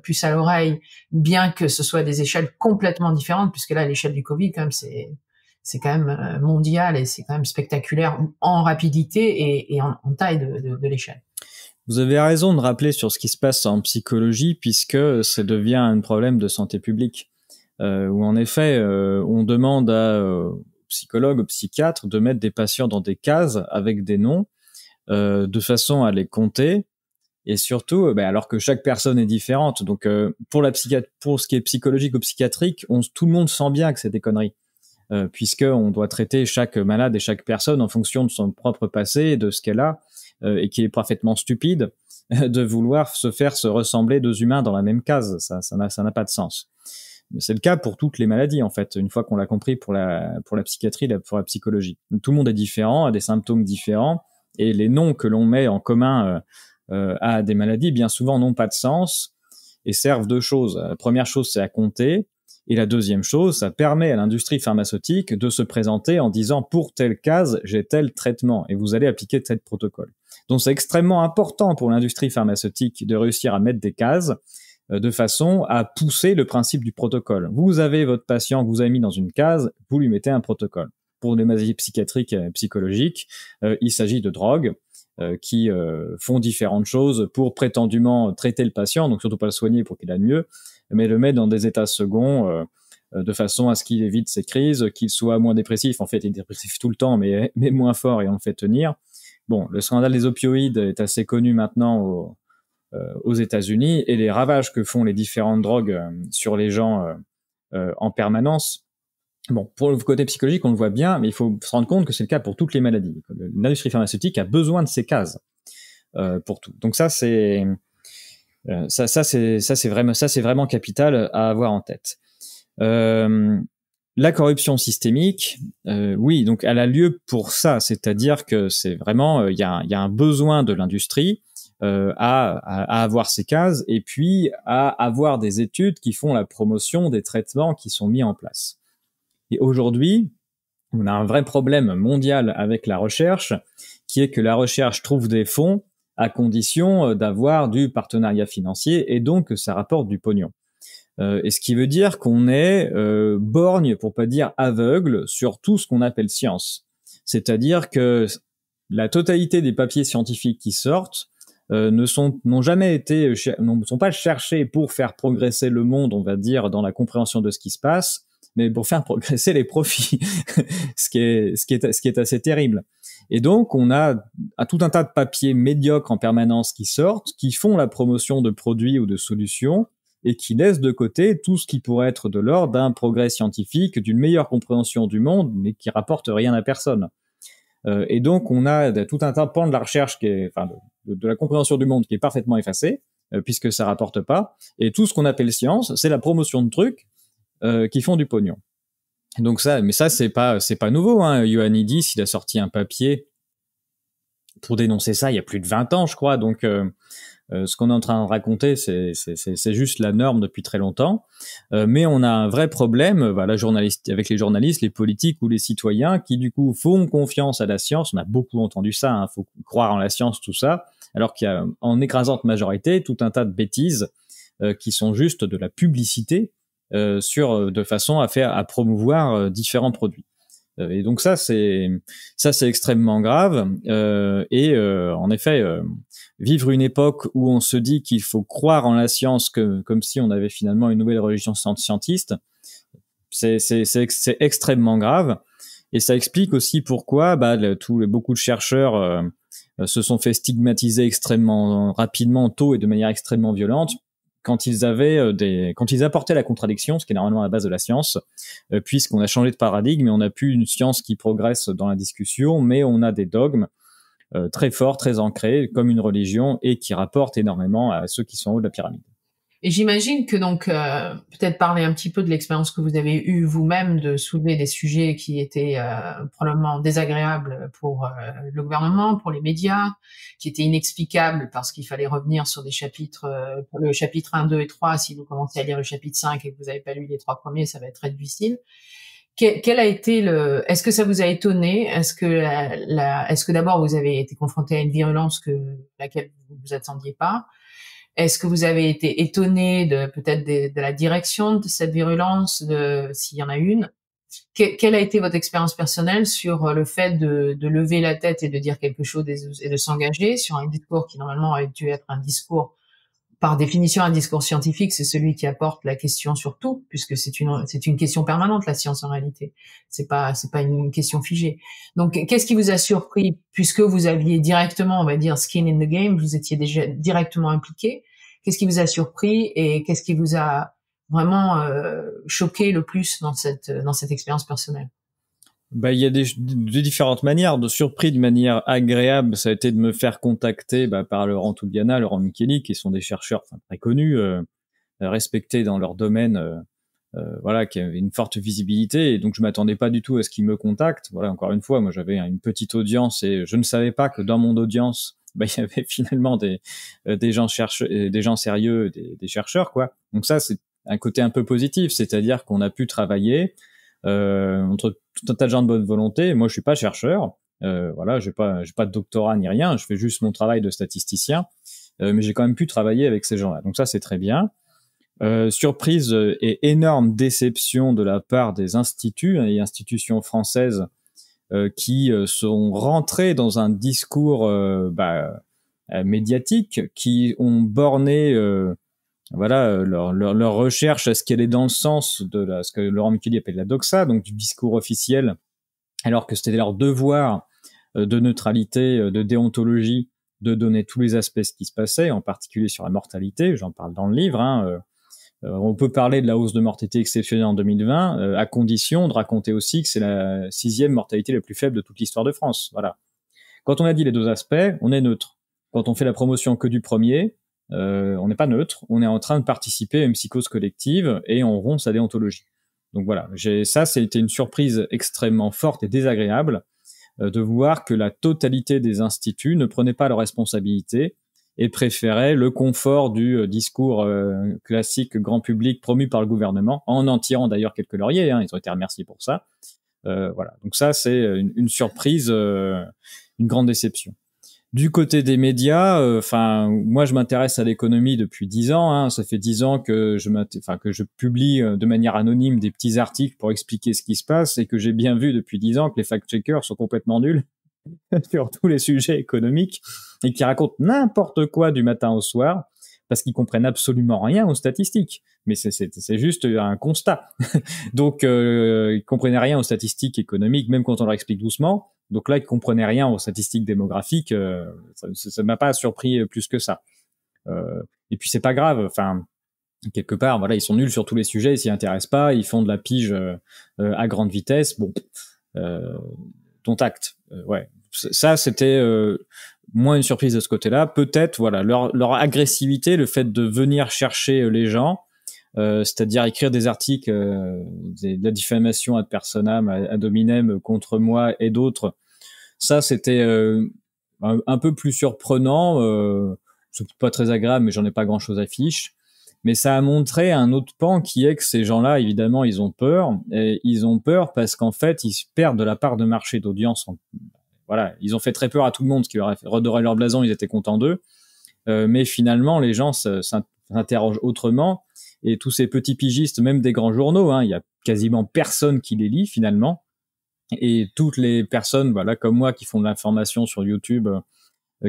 puce à l'oreille, bien que ce soit des échelles complètement différentes, puisque là, l'échelle du Covid, quand même, c'est quand même mondial et c'est quand même spectaculaire en rapidité et en taille de l'échelle. Vous avez raison de rappeler sur ce qui se passe en psychologie, puisque ça devient un problème de santé publique, où en effet, on demande aux psychologues, aux psychiatres de mettre des patients dans des cases avec des noms, de façon à les compter, et surtout, alors que chaque personne est différente. Donc, pour ce qui est psychologique ou psychiatrique, tout le monde sent bien que c'est des conneries. Puisqu'on doit traiter chaque malade et chaque personne en fonction de son propre passé et de ce qu'elle a, et qu'il est parfaitement stupide de vouloir se ressembler deux humains dans la même case. Ça n'a pas de sens. C'est le cas pour toutes les maladies, en fait, une fois qu'on l'a compris pour la psychiatrie, pour la psychologie. Tout le monde est différent, a des symptômes différents, et les noms que l'on met en commun à des maladies, bien souvent, n'ont pas de sens et servent deux choses. La première chose, c'est à compter. Et la deuxième chose, ça permet à l'industrie pharmaceutique de se présenter en disant pour telle case, j'ai tel traitement et vous allez appliquer tel protocole. Donc c'est extrêmement important pour l'industrie pharmaceutique de réussir à mettre des cases de façon à pousser le principe du protocole. Vous avez votre patient que vous avez mis dans une case, vous lui mettez un protocole. Pour les maladies psychiatriques et psychologiques, il s'agit de drogues qui font différentes choses pour prétendument traiter le patient, donc surtout pas le soigner pour qu'il aille mieux, mais le mettre dans des états seconds de façon à ce qu'il évite ses crises, qu'il soit moins dépressif. En fait, il est dépressif tout le temps, mais moins fort, et on le fait tenir. Bon, le scandale des opioïdes est assez connu maintenant aux États-Unis, et les ravages que font les différentes drogues sur les gens en permanence. Bon, pour le côté psychologique, on le voit bien, mais il faut se rendre compte que c'est le cas pour toutes les maladies. L'industrie pharmaceutique a besoin de ces cases pour tout. Donc ça, c'est c'est vraiment capital à avoir en tête. La corruption systémique, oui, donc elle a lieu pour ça, c'est-à-dire que c'est vraiment il y a un besoin de l'industrie à avoir ces cases et puis à avoir des études qui font la promotion des traitements qui sont mis en place. Et aujourd'hui, on a un vrai problème mondial avec la recherche, qui est que la recherche trouve des fonds à condition d'avoir du partenariat financier et donc que ça rapporte du pognon. Et ce qui veut dire qu'on est borgne, pour pas dire aveugle, sur tout ce qu'on appelle science. C'est-à-dire que la totalité des papiers scientifiques qui sortent ne sont pas cherchés pour faire progresser le monde, on va dire, dans la compréhension de ce qui se passe, mais pour faire progresser les profits, ce qui est assez terrible. Et donc, on a tout un tas de papiers médiocres en permanence qui sortent, qui font la promotion de produits ou de solutions, et qui laissent de côté tout ce qui pourrait être de l'ordre d'un progrès scientifique, d'une meilleure compréhension du monde, mais qui rapporte rien à personne. Et donc, on a tout un tas de pans de la recherche de la compréhension du monde qui est parfaitement effacé, puisque ça rapporte pas. Et tout ce qu'on appelle science, c'est la promotion de trucs qui font du pognon. Donc mais ça c'est pas nouveau. Ioannidis, il a sorti un papier pour dénoncer ça il y a plus de 20 ans, je crois. Donc ce qu'on est en train de raconter, c'est juste la norme depuis très longtemps. Mais on a un vrai problème, avec les journalistes, les politiques ou les citoyens qui du coup font confiance à la science. On a beaucoup entendu ça. Faut croire en la science, tout ça, alors qu'il y a en écrasante majorité tout un tas de bêtises qui sont juste de la publicité. De façon à promouvoir différents produits. Et donc ça c'est extrêmement grave. En effet, vivre une époque où on se dit qu'il faut croire en la science comme si on avait finalement une nouvelle religion scientiste, c'est extrêmement grave. Et ça explique aussi pourquoi beaucoup de chercheurs se sont fait stigmatiser extrêmement rapidement, tôt et de manière extrêmement violente, quand ils apportaient la contradiction, ce qui est normalement la base de la science, puisqu'on a changé de paradigme et on n'a plus une science qui progresse dans la discussion, mais on a des dogmes très forts, très ancrés, comme une religion, et qui rapportent énormément à ceux qui sont en haut de la pyramide. Et j'imagine que donc peut-être parler un petit peu de l'expérience que vous avez eue vous-même de soulever des sujets qui étaient probablement désagréables pour le gouvernement, pour les médias, qui étaient inexplicables parce qu'il fallait revenir sur des chapitres, le chapitre 1, 2 et 3. Si vous commencez à lire le chapitre 5 et que vous n'avez pas lu les 3 premiers, ça va être très difficile. Quel a été est-ce que ça vous a étonné? Est-ce que d'abord vous avez été confronté à une virulence laquelle vous vous attendiez pas? Est-ce que vous avez été étonné peut-être de la direction de cette virulence, s'il y en a une? Quelle a été votre expérience personnelle sur le fait de lever la tête et de dire quelque chose et de s'engager sur un discours qui normalement aurait dû être un discours, par définition, un discours scientifique, c'est celui qui apporte la question sur tout, puisque c'est une question permanente, la science, en réalité. C'est pas une question figée. Donc, qu'est-ce qui vous a surpris, puisque vous aviez directement, on va dire, skin in the game, vous étiez déjà directement impliqué? Qu'est-ce qui vous a surpris et qu'est-ce qui vous a vraiment choqué le plus dans cette expérience personnelle? Il y a de différentes manières. De surpris de manière agréable, ça a été de me faire contacter par Laurent Toubiana, Laurent Micheli, qui sont des chercheurs très connus, respectés dans leur domaine, qui avaient une forte visibilité. Et donc je m'attendais pas du tout à ce qu'ils me contactent. Voilà, encore une fois, moi j'avais une petite audience et je ne savais pas que dans mon audience, il y avait finalement des gens sérieux, des chercheurs, quoi. Donc ça, c'est un côté un peu positif, c'est-à-dire qu'on a pu travailler entre tout un tas de gens de bonne volonté. Moi, je suis pas chercheur, j'ai pas de doctorat ni rien, je fais juste mon travail de statisticien, mais j'ai quand même pu travailler avec ces gens-là. Donc ça, c'est très bien. Surprise et énorme déception de la part des instituts et institutions françaises qui sont rentrés dans un discours médiatique, qui ont borné leur recherche à ce qu'elle est dans le sens de ce que Laurent Micheli appelle la doxa, donc du discours officiel, alors que c'était leur devoir de neutralité, de déontologie, de donner tous les aspects de ce qui se passait, en particulier sur la mortalité. J'en parle dans le livre, On peut parler de la hausse de mortalité exceptionnelle en 2020, à condition de raconter aussi que c'est la 6e mortalité la plus faible de toute l'histoire de France. Voilà. Quand on a dit les deux aspects, on est neutre. Quand on fait la promotion que du premier, on n'est pas neutre. On est en train de participer à une psychose collective et on rompt sa déontologie. Donc voilà, ça, c'était une surprise extrêmement forte et désagréable de voir que la totalité des instituts ne prenaient pas leurs responsabilités et préférait le confort du discours classique grand public promu par le gouvernement, en tirant d'ailleurs quelques lauriers, hein, ils ont été remerciés pour ça. Voilà, donc ça c'est une surprise, une grande déception. Du côté des médias, moi je m'intéresse à l'économie depuis 10 ans. Hein. Ça fait 10 ans que je publie de manière anonyme des petits articles pour expliquer ce qui se passe et que j'ai bien vu depuis 10 ans que les fact-checkers sont complètement nuls sur tous les sujets économiques et qui racontent n'importe quoi du matin au soir parce qu'ils comprennent absolument rien aux statistiques. Mais c'est juste un constat. Donc, ils comprenaient rien aux statistiques économiques, même quand on leur explique doucement. Donc là, ils comprenaient rien aux statistiques démographiques. Ça m'a pas surpris plus que ça. Et puis, c'est pas grave. Enfin, quelque part, voilà, ils sont nuls sur tous les sujets, ils s'y intéressent pas, ils font de la pige à grande vitesse. Bon, dont acte. Ouais. Ça, c'était moins une surprise de ce côté-là. Peut-être, voilà, leur agressivité, le fait de venir chercher les gens, c'est-à-dire écrire des articles, de la diffamation ad personam, ad hominem contre moi et d'autres, ça, c'était un peu plus surprenant. C'est pas très agréable, mais j'en ai pas grand-chose à fiche. Mais ça a montré un autre pan qui est que ces gens-là, évidemment, ils ont peur. Et ils ont peur parce qu'en fait, ils perdent de la part de marché d'audience. Voilà, ils ont fait très peur à tout le monde, ce qui leur a fait redorer leur blason, ils étaient contents d'eux. Mais finalement, les gens s'interrogent autrement. Et tous ces petits pigistes, même des grands journaux, hein, il y a quasiment personne qui les lit finalement. Et toutes les personnes, voilà, comme moi, qui font de l'information sur YouTube,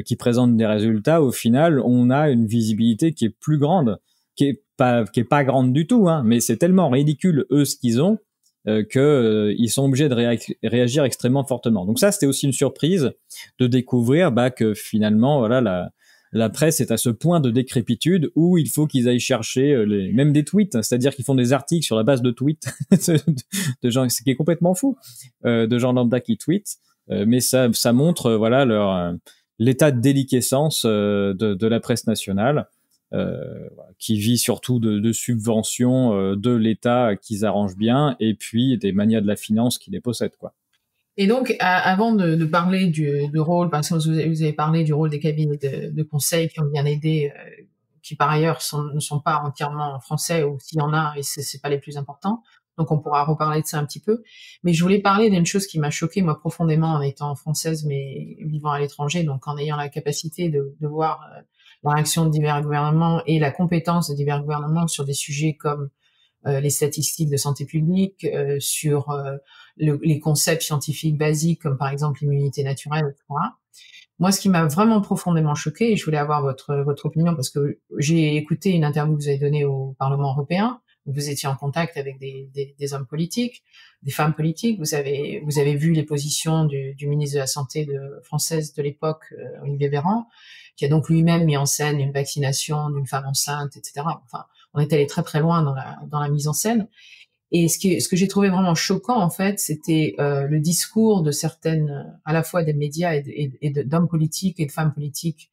qui présentent des résultats, au final, on a une visibilité qui est plus grande, qui est pas grande du tout, hein, mais c'est tellement ridicule eux ce qu'ils ont que ils sont obligés de réagir extrêmement fortement. Donc ça, c'était aussi une surprise de découvrir que finalement, voilà, la presse est à ce point de décrépitude où il faut qu'ils aillent chercher même des tweets, c'est-à-dire qu'ils font des articles sur la base de tweets de gens, ce qui est complètement fou, de gens lambda qui tweetent, mais ça montre voilà l'état de déliquescence de la presse nationale, qui vit surtout de subventions de l'État qu'ils arrangent bien, et puis des manias de la finance qui les possèdent, quoi. Et donc, avant de parler du rôle, parce que vous avez parlé du rôle des cabinets de conseil qui ont bien aidé, qui par ailleurs ne sont pas entièrement français, ou s'il y en a, et c'est pas les plus importants. Donc, on pourra reparler de ça un petit peu. Mais je voulais parler d'une chose qui m'a choquée, moi, profondément, en étant française, mais vivant à l'étranger, donc en ayant la capacité de voir la réaction de divers gouvernements et la compétence de divers gouvernements sur des sujets comme les statistiques de santé publique, sur les concepts scientifiques basiques, comme par exemple l'immunité naturelle, etc. Moi, ce qui m'a vraiment profondément choquée, et je voulais avoir votre opinion, parce que j'ai écouté une interview que vous avez donnée au Parlement européen, où vous étiez en contact avec des hommes politiques, des femmes politiques. Vous avez vu les positions du ministre de la Santé française de l'époque, Olivier Véran, qui a donc lui-même mis en scène une vaccination d'une femme enceinte, etc. Enfin, on est allé très très loin dans la mise en scène. Et ce que j'ai trouvé vraiment choquant, en fait, c'était le discours de certaines, à la fois des médias et d'hommes politiques et de femmes politiques,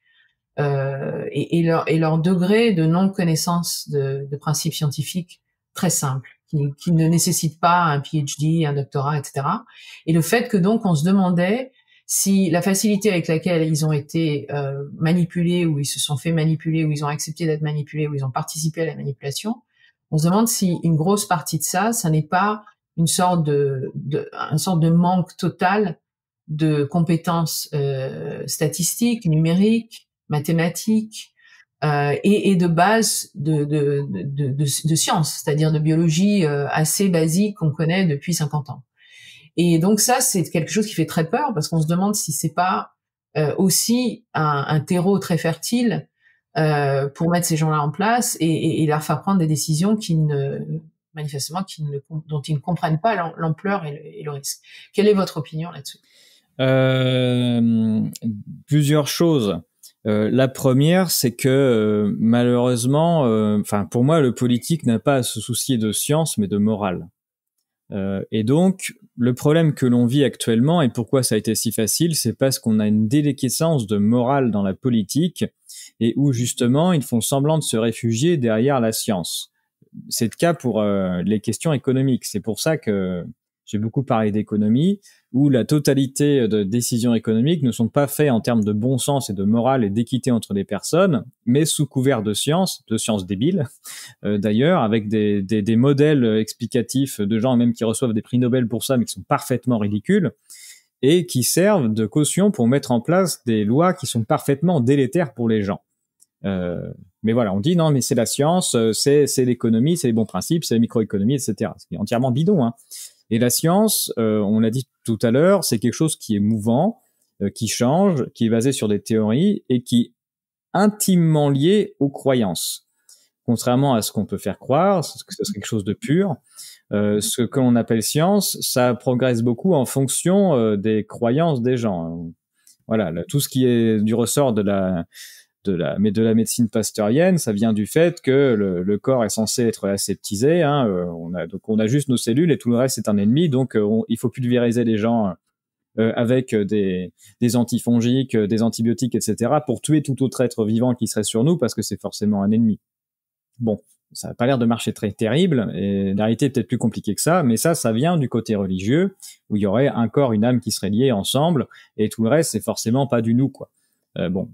et leur degré de non-connaissance de principes scientifiques très simples, qui ne nécessitent pas un PhD, un doctorat, etc. Et le fait que donc on se demandait si la facilité avec laquelle ils ont été manipulés, ou ils se sont fait manipuler, ou ils ont accepté d'être manipulés, ou ils ont participé à la manipulation, on se demande si une grosse partie de ça n'est pas une sorte de manque total de compétences statistiques, numériques, mathématiques, et de base de sciences, c'est-à-dire de biologie assez basique qu'on connaît depuis 50 ans. Et donc ça, c'est quelque chose qui fait très peur, parce qu'on se demande si c'est pas aussi un terreau très fertile pour mettre ces gens-là en place et leur faire prendre des décisions manifestement dont ils ne comprennent pas l'ampleur et le risque. Quelle est votre opinion là-dessus? Plusieurs choses. La première, c'est que malheureusement, enfin pour moi, le politique n'a pas à se soucier de science, mais de morale. Et donc, le problème que l'on vit actuellement et pourquoi ça a été si facile, c'est parce qu'on a une déliquescence de morale dans la politique et où justement ils font semblant de se réfugier derrière la science. C'est le cas pour les questions économiques. C'est pour ça que j'ai beaucoup parlé d'économie, où la totalité de décisions économiques ne sont pas faites en termes de bon sens et de morale et d'équité entre les personnes, mais sous couvert de science débiles, d'ailleurs, avec des modèles explicatifs de gens même qui reçoivent des prix Nobel pour ça, mais qui sont parfaitement ridicules, et qui servent de caution pour mettre en place des lois qui sont parfaitement délétères pour les gens. Mais voilà, on dit non, mais c'est la science, c'est l'économie, c'est les bons principes, c'est la microéconomie, etc. Ce qui est entièrement bidon, hein. Et la science, on l'a dit tout à l'heure, c'est quelque chose qui est mouvant, qui change, qui est basé sur des théories et qui est intimement lié aux croyances. Contrairement à ce qu'on peut faire croire, que c'est quelque chose de pur, ce que l'on appelle science, ça progresse beaucoup en fonction des croyances des gens. Voilà, tout ce qui est du ressort de la médecine pasteurienne, ça vient du fait que le corps est censé être aseptisé. Hein, donc on a juste nos cellules et tout le reste c'est un ennemi. Donc il faut pulvériser les gens avec des antifongiques, des antibiotiques, etc. pour tuer tout autre être vivant qui serait sur nous parce que c'est forcément un ennemi. Bon, ça n'a pas l'air de marcher très terrible et la réalité est peut-être plus compliquée que ça, mais ça vient du côté religieux où il y aurait un corps, une âme qui seraient liés ensemble et tout le reste c'est forcément pas du nous, quoi. Bon,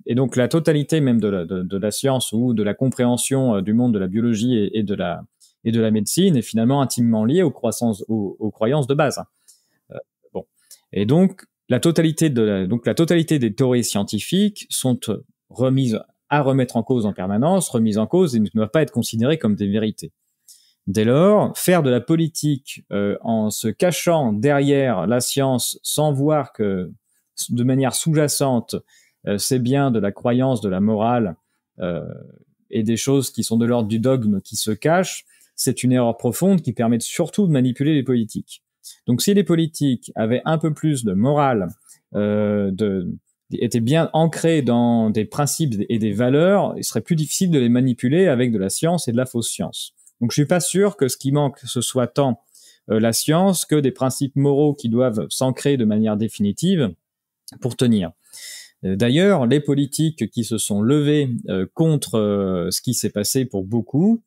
et donc la totalité même de la science ou de la compréhension du monde de la biologie et de la médecine est finalement intimement liée aux croyances de base. Bon, et donc la totalité des théories scientifiques sont remises à remettre en cause en permanence, remises en cause et ne doivent pas être considérées comme des vérités. Dès lors, faire de la politique en se cachant derrière la science sans voir que de manière sous-jacente, c'est bien de la croyance, de la morale et des choses qui sont de l'ordre du dogme qui se cachent, c'est une erreur profonde qui permet surtout de manipuler les politiques. Donc si les politiques avaient un peu plus de morale, étaient bien ancrés dans des principes et des valeurs, il serait plus difficile de les manipuler avec de la science et de la fausse science. Donc je suis pas sûr que ce qui manque, ce soit tant la science que des principes moraux qui doivent s'ancrer de manière définitive pour tenir. D'ailleurs, les politiques qui se sont levés contre ce qui s'est passé pour beaucoup,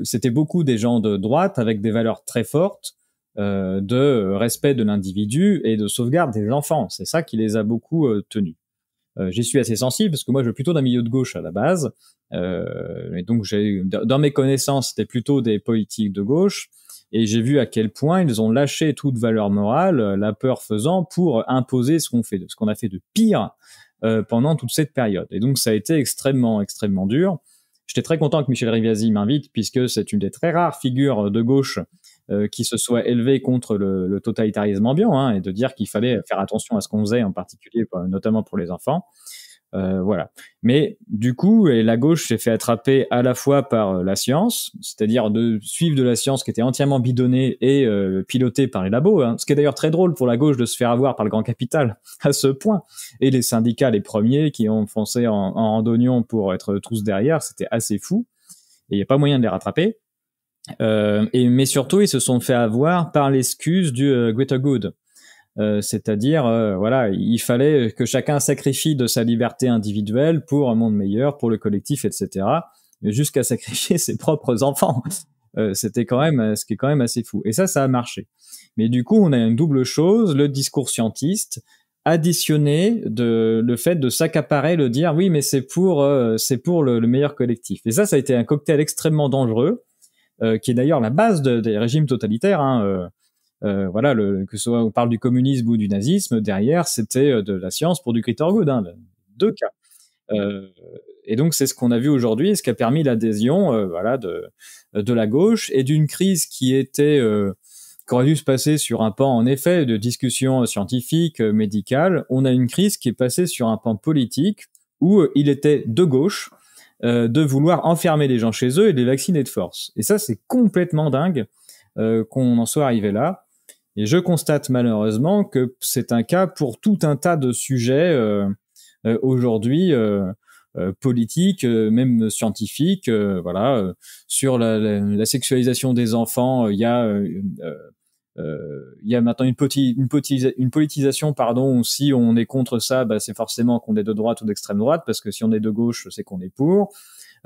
c'était beaucoup des gens de droite avec des valeurs très fortes de respect de l'individu et de sauvegarde des enfants. C'est ça qui les a beaucoup tenus. J'y suis assez sensible parce que moi je veux plutôt d'un milieu de gauche à la base, et donc dans mes connaissances c'était plutôt des politiques de gauche. Et j'ai vu à quel point ils ont lâché toute valeur morale, la peur faisant, pour imposer ce qu'on a fait de pire pendant toute cette période. Et donc ça a été extrêmement, extrêmement dur. J'étais très content que Michel Rivasi m'invite, puisque c'est une des très rares figures de gauche qui se soit élevée contre le totalitarisme ambiant, hein, et de dire qu'il fallait faire attention à ce qu'on faisait, en particulier, notamment pour les enfants. Voilà. Mais du coup, la gauche s'est fait attraper à la fois par la science, c'est-à-dire de suivre de la science qui était entièrement bidonnée et pilotée par les labos, hein, ce qui est d'ailleurs très drôle pour la gauche de se faire avoir par le grand capital à ce point. Et les syndicats, les premiers, qui ont foncé en randonnion pour être tous derrière, c'était assez fou. Et il n'y a pas moyen de les rattraper. Mais surtout, ils se sont fait avoir par l'excuse du greater good. C'est-à-dire, voilà, il fallait que chacun sacrifie de sa liberté individuelle pour un monde meilleur, pour le collectif, etc. Jusqu'à sacrifier ses propres enfants. C'était quand même, ce qui est quand même assez fou. Et ça a marché. Mais du coup, on a une double chose, le discours scientiste, additionné le fait de s'accaparer, de dire oui, mais c'est pour le meilleur collectif. Et ça a été un cocktail extrêmement dangereux, qui est d'ailleurs la base des régimes totalitaires, hein, voilà, que ce soit on parle du communisme ou du nazisme, derrière c'était de la science pour du greater good, hein, deux cas. Et donc c'est ce qu'on a vu aujourd'hui, ce qui a permis l'adhésion, voilà, de la gauche et d'une crise qui aurait dû se passer sur un pan en effet de discussion scientifique, médicale. On a une crise qui est passée sur un pan politique où il était de gauche de vouloir enfermer les gens chez eux et de les vacciner de force. Et ça c'est complètement dingue qu'on en soit arrivé là. Et je constate malheureusement que c'est un cas pour tout un tas de sujets aujourd'hui politiques, même scientifiques, sur la sexualisation des enfants. Il y a maintenant une politisation, pardon. Si on est contre ça, bah, c'est forcément qu'on est de droite ou d'extrême droite, parce que si on est de gauche, c'est qu'on est pour.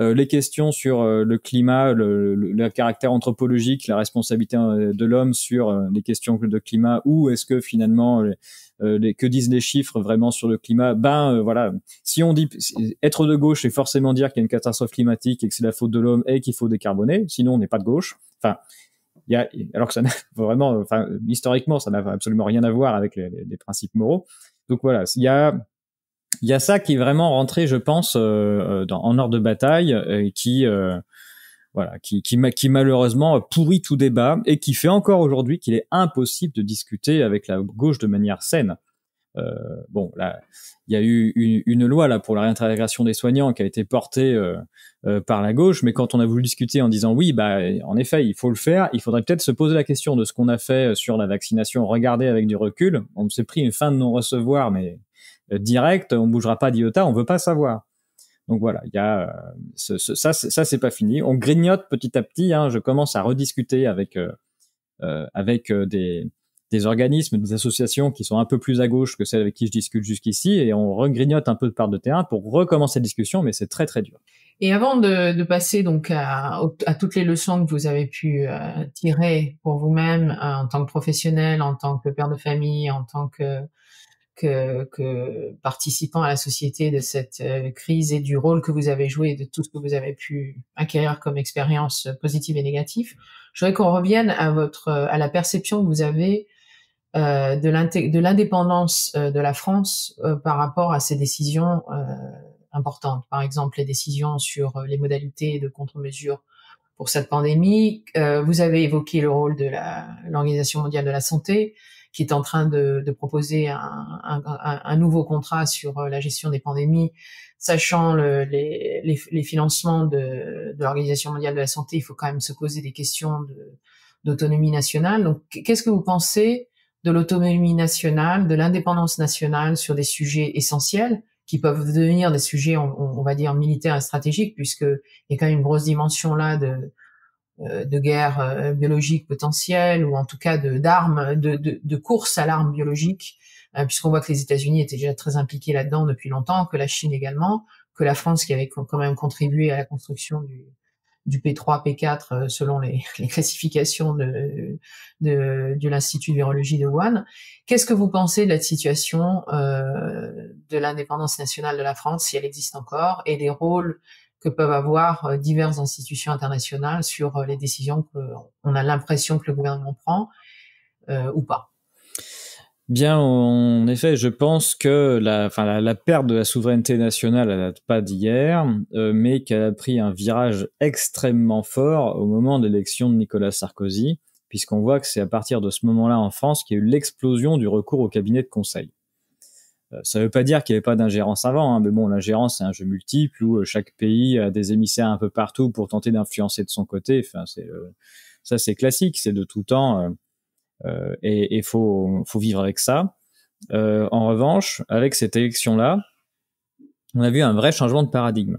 Les questions sur le climat, le caractère anthropologique, la responsabilité de l'homme sur les questions de climat, ou est-ce que finalement, que disent les chiffres vraiment sur le climat? Voilà, si on dit être de gauche, c'est forcément dire qu'il y a une catastrophe climatique et que c'est la faute de l'homme et qu'il faut décarboner, sinon on n'est pas de gauche. Enfin, alors que ça n'a vraiment, enfin, historiquement, ça n'a absolument rien à voir avec les principes moraux. Donc voilà, il y a ça qui est vraiment rentré, je pense, en ordre de bataille, qui malheureusement pourrit tout débat et qui fait encore aujourd'hui qu'il est impossible de discuter avec la gauche de manière saine. Bon, là, il y a eu une loi là pour la réintégration des soignants qui a été portée par la gauche, mais quand on a voulu discuter en disant oui, bah en effet, il faut le faire, il faudrait peut-être se poser la question de ce qu'on a fait sur la vaccination, regarder avec du recul. On s'est pris une fin de non-recevoir, mais direct, on bougera pas d'iota, on veut pas savoir. Donc voilà, il y a ça c'est pas fini. On grignote petit à petit. Hein, je commence à rediscuter avec des organismes, des associations qui sont un peu plus à gauche que celles avec qui je discute jusqu'ici, et on regrignote un peu de part de terrain pour recommencer la discussion, mais c'est très très dur. Et avant de passer donc à toutes les leçons que vous avez pu tirer pour vous-même en tant que professionnel, en tant que père de famille, en tant que participant à la société de cette crise et du rôle que vous avez joué et de tout ce que vous avez pu acquérir comme expérience positive et négative, je voudrais qu'on revienne à la perception que vous avez de l'indépendance de la France par rapport à ces décisions importantes. Par exemple, les décisions sur les modalités de contre-mesures pour cette pandémie. Vous avez évoqué le rôle de l'Organisation mondiale de la santé, qui est en train de proposer un nouveau contrat sur la gestion des pandémies, sachant les financements de l'Organisation mondiale de la santé. Il faut quand même se poser des questions d'autonomie nationale. Donc, qu'est-ce que vous pensez de l'autonomie nationale, de l'indépendance nationale sur des sujets essentiels qui peuvent devenir des sujets, on va dire, militaires et stratégiques, puisqu'il y a quand même une grosse dimension là de guerre biologique potentielle, ou en tout cas d'armes, de course à l'arme biologique, puisqu'on voit que les États-Unis étaient déjà très impliqués là-dedans depuis longtemps, que la Chine également, que la France qui avait quand même contribué à la construction du P3, P4 selon les classifications de l'Institut de virologie de Wuhan. Qu'est-ce que vous pensez de la situation de l'indépendance nationale de la France, si elle existe encore, et des rôles que peuvent avoir diverses institutions internationales sur les décisions qu'on a l'impression que le gouvernement prend ou pas? Bien, en effet, je pense que la perte de la souveraineté nationale, elle date pas d'hier, mais qu'elle a pris un virage extrêmement fort au moment de l'élection de Nicolas Sarkozy, puisqu'on voit que c'est à partir de ce moment-là en France qu'il y a eu l'explosion du recours au cabinet de conseil. Ça veut pas dire qu'il n'y avait pas d'ingérence avant, hein, mais bon, l'ingérence, c'est un jeu multiple où chaque pays a des émissaires un peu partout pour tenter d'influencer de son côté. Enfin, ça, c'est classique, c'est de tout temps. Et faut vivre avec ça. En revanche, avec cette élection-là, on a vu un vrai changement de paradigme.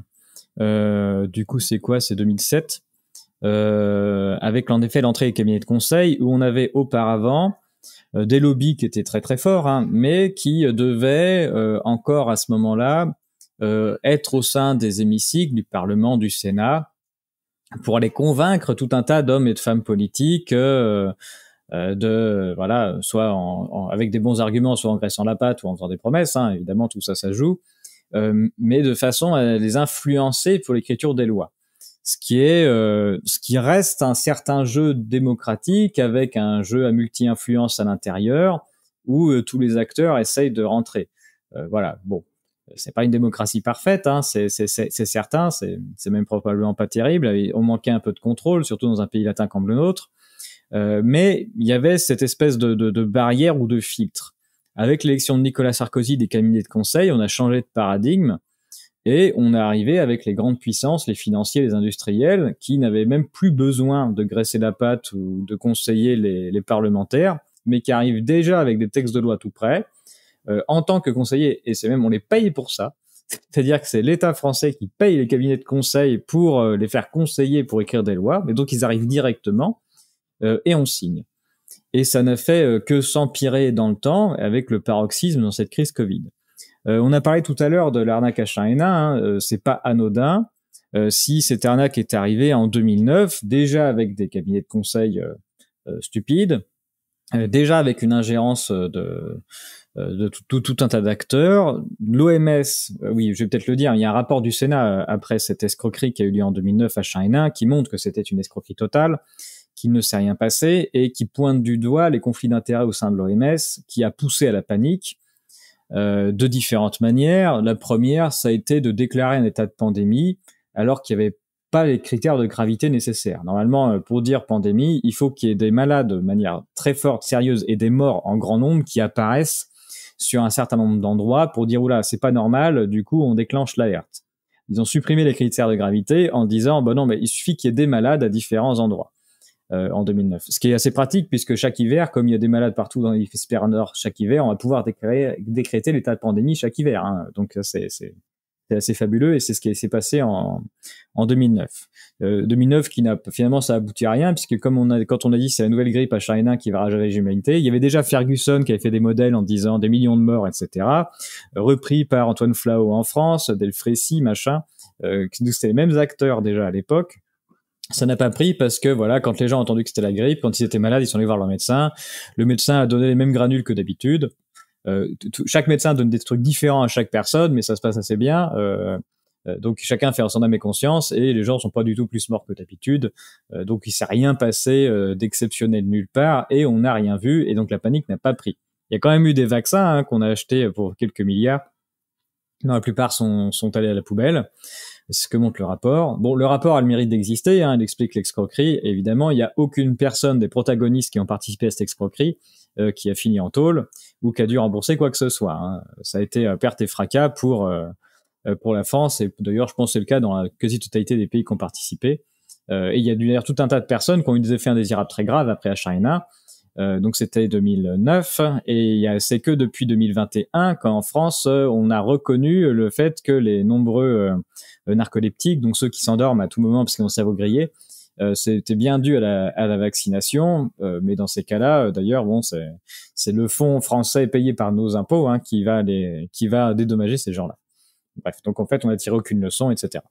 Du coup, c'est quoi? C'est 2007, avec en effet l'entrée des cabinets de conseil, où on avait auparavant des lobbies qui étaient très très forts, hein, mais qui devaient encore à ce moment-là être au sein des hémicycles du Parlement, du Sénat, pour aller convaincre tout un tas d'hommes et de femmes politiques soit avec des bons arguments, soit en graissant la patte ou en faisant des promesses, hein, évidemment tout ça joue, mais de façon à les influencer pour l'écriture des lois. Ce qui reste un certain jeu démocratique avec un jeu à multi-influence à l'intérieur où tous les acteurs essayent de rentrer. Voilà, bon, c'est pas une démocratie parfaite, hein, c'est certain, c'est même probablement pas terrible. On manquait un peu de contrôle, surtout dans un pays latin comme le nôtre. Mais il y avait cette espèce de barrière ou de filtre. Avec l'élection de Nicolas Sarkozy des cabinets de conseil, on a changé de paradigme et on est arrivé avec les grandes puissances, les financiers, les industriels, qui n'avaient même plus besoin de graisser la patte ou de conseiller les parlementaires, mais qui arrivent déjà avec des textes de loi tout prêts, en tant que conseillers, et c'est même on les paye pour ça. C'est-à-dire que c'est l'État français qui paye les cabinets de conseil pour les faire conseiller pour écrire des lois, mais donc ils arrivent directement et on signe. Et ça n'a fait que s'empirer dans le temps avec le paroxysme dans cette crise Covid. On a parlé tout à l'heure de l'arnaque H1N1, c'est pas anodin. Si cette arnaque est arrivée en 2009, déjà avec des cabinets de conseil stupides, déjà avec une ingérence de tout un tas d'acteurs. L'OMS, oui, je vais peut-être le dire, il y a un rapport du Sénat après cette escroquerie qui a eu lieu en 2009 H1N1 qui montre que c'était une escroquerie totale, qu'il ne s'est rien passé et qui pointe du doigt les conflits d'intérêts au sein de l'OMS, qui a poussé à la panique de différentes manières. La première, ça a été de déclarer un état de pandémie alors qu'il n'y avait pas les critères de gravité nécessaires. Normalement, pour dire pandémie, il faut qu'il y ait des malades de manière très forte, sérieuse, et des morts en grand nombre qui apparaissent sur un certain nombre d'endroits pour dire oula, c'est pas normal, du coup on déclenche l'alerte. Ils ont supprimé les critères de gravité en disant bah non, mais il suffit qu'il y ait des malades à différents endroits. En 2009. Ce qui est assez pratique puisque chaque hiver, comme il y a des malades partout dans l'hémisphère nord chaque hiver, on va pouvoir décréter l'état de pandémie chaque hiver. Hein. Donc c'est assez fabuleux et c'est ce qui s'est passé en 2009. 2009 qui n'a finalement ça aboutit à rien puisque quand on a dit c'est la nouvelle grippe H1N1 qui va rager l'humanité, il y avait déjà Ferguson qui avait fait des modèles en disant des millions de morts, etc. Repris par Antoine Flau en France, Delfrécy, machin. C'était les mêmes acteurs déjà à l'époque. Ça n'a pas pris parce que voilà, quand les gens ont entendu que c'était la grippe, quand ils étaient malades, ils sont allés voir leur médecin. Le médecin a donné les mêmes granules que d'habitude. Chaque médecin donne des trucs différents à chaque personne, mais ça se passe assez bien. Donc chacun fait en son âme et conscience et les gens sont pas du tout plus morts que d'habitude. Donc il s'est rien passé d'exceptionnel nulle part et on n'a rien vu et donc la panique n'a pas pris. Il y a quand même eu des vaccins qu'on a achetés pour quelques milliards. Non, la plupart sont allés à la poubelle. C'est ce que montre le rapport. Bon, le rapport a le mérite d'exister, hein, il explique l'escroquerie. Évidemment, il n'y a aucune personne des protagonistes qui ont participé à cette escroquerie qui a fini en tôle ou qui a dû rembourser quoi que ce soit. Hein. Ça a été perte et fracas pour la France et d'ailleurs, je pense que c'est le cas dans la quasi-totalité des pays qui ont participé. Et il y a d'ailleurs tout un tas de personnes qui ont eu des effets indésirables très graves après H1N1. Donc c'était 2009 et c'est que depuis 2021 qu'en France on a reconnu le fait que les nombreux narcoleptiques, donc ceux qui s'endorment à tout moment parce qu'ils ont le cerveau grillé, c'était bien dû à la vaccination, mais dans ces cas-là, d'ailleurs, bon, c'est le fonds français payé par nos impôts qui va dédommager ces gens-là. Bref, donc en fait on n'a tiré aucune leçon, etc.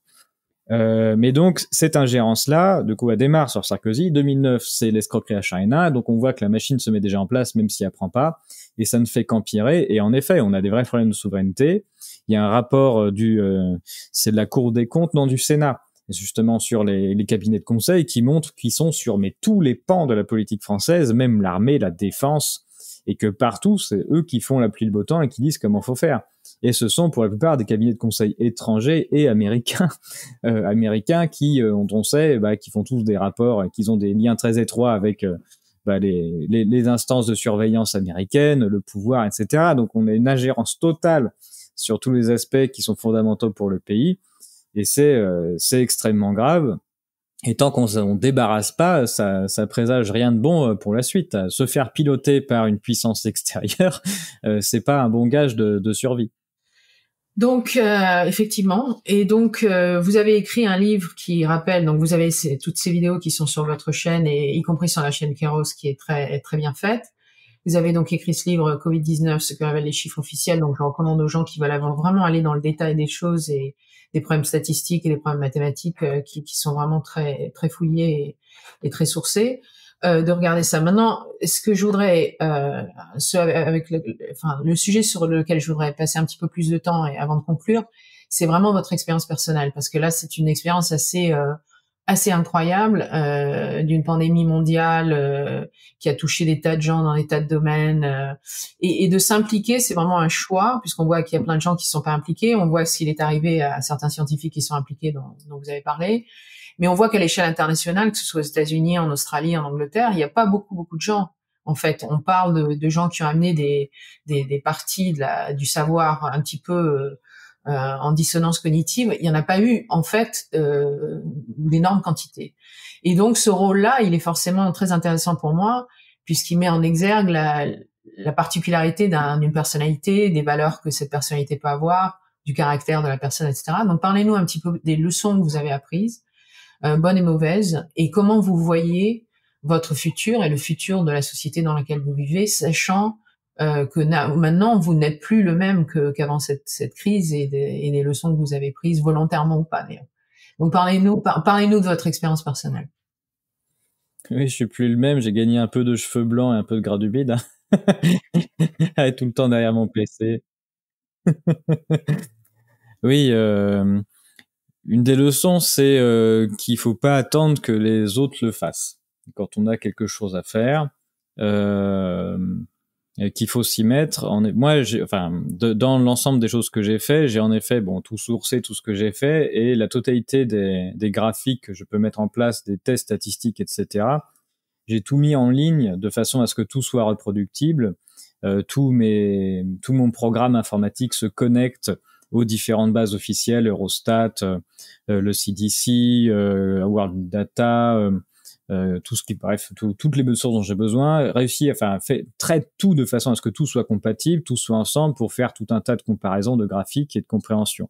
Mais donc cette ingérence-là, du coup, elle démarre sur Sarkozy. 2009, c'est l'escroquerie H1N1, donc on voit que la machine se met déjà en place, même si elle prend pas, et ça ne fait qu'empirer. Et en effet, on a des vrais problèmes de souveraineté. Il y a un rapport c'est de la Cour des comptes, non du Sénat, justement sur les cabinets de conseil, qui montrent qu'ils sont sur tous les pans de la politique française, même l'armée, la défense, et que partout, c'est eux qui font la pluie le beau temps et qui disent comment faut faire. Et ce sont pour la plupart des cabinets de conseil étrangers et américains, qui, dont on sait, qui font tous des rapports, qui ont des liens très étroits avec les instances de surveillance américaines, le pouvoir, etc. Donc on a une ingérence totale sur tous les aspects qui sont fondamentaux pour le pays, et c'est extrêmement grave. Et tant qu'on ne débarrasse pas, ça présage rien de bon pour la suite. Se faire piloter par une puissance extérieure, c'est pas un bon gage de survie. Donc effectivement, et donc vous avez écrit un livre qui rappelle, donc vous avez toutes ces vidéos qui sont sur votre chaîne et y compris sur la chaîne Kéros qui est très très bien faite. Vous avez donc écrit ce livre Covid-19, ce que révèlent les chiffres officiels. Donc je recommande aux gens qui veulent vraiment aller dans le détail des choses et des problèmes statistiques et des problèmes mathématiques qui sont vraiment très très fouillés et très sourcés. De regarder ça. Maintenant, ce que je voudrais, le sujet sur lequel je voudrais passer un petit peu plus de temps et avant de conclure, c'est vraiment votre expérience personnelle, parce que là, c'est une expérience assez incroyable d'une pandémie mondiale qui a touché des tas de gens dans des tas de domaines et de s'impliquer, c'est vraiment un choix, puisqu'on voit qu'il y a plein de gens qui ne sont pas impliqués. On voit ce qu'il est arrivé à certains scientifiques qui sont impliqués, dont vous avez parlé. Mais on voit qu'à l'échelle internationale, que ce soit aux États-Unis, en Australie, en Angleterre, il n'y a pas beaucoup de gens. En fait, on parle de gens qui ont amené des parties du savoir un petit peu en dissonance cognitive. Il n'y en a pas eu, en fait, d'énormes quantités. Et donc, ce rôle-là, il est forcément très intéressant pour moi, puisqu'il met en exergue la particularité d'une personnalité, des valeurs que cette personnalité peut avoir, du caractère de la personne, etc. Donc, parlez-nous un petit peu des leçons que vous avez apprises, bonnes et mauvaises, et comment vous voyez votre futur et le futur de la société dans laquelle vous vivez, sachant que maintenant, vous n'êtes plus le même qu'avant cette crise et des leçons que vous avez prises, volontairement ou pas, d'ailleurs. Donc, parlez-nous de votre expérience personnelle. Oui, je suis plus le même. J'ai gagné un peu de cheveux blancs et un peu de gras du bide. Tout le temps derrière mon PC. Oui, une des leçons, c'est qu'il faut pas attendre que les autres le fassent. Quand on a quelque chose à faire, qu'il faut s'y mettre. Moi, dans l'ensemble des choses que j'ai fait, j'ai en effet tout sourcé, tout ce que j'ai fait, et la totalité des graphiques que je peux mettre en place, des tests statistiques, etc. J'ai tout mis en ligne de façon à ce que tout soit reproductible. Tout mon programme informatique se connecte aux différentes bases officielles, Eurostat, le CDC, World Data, toutes les sources dont j'ai besoin, traite tout de façon à ce que tout soit compatible, tout soit ensemble pour faire tout un tas de comparaisons, de graphiques et de compréhension.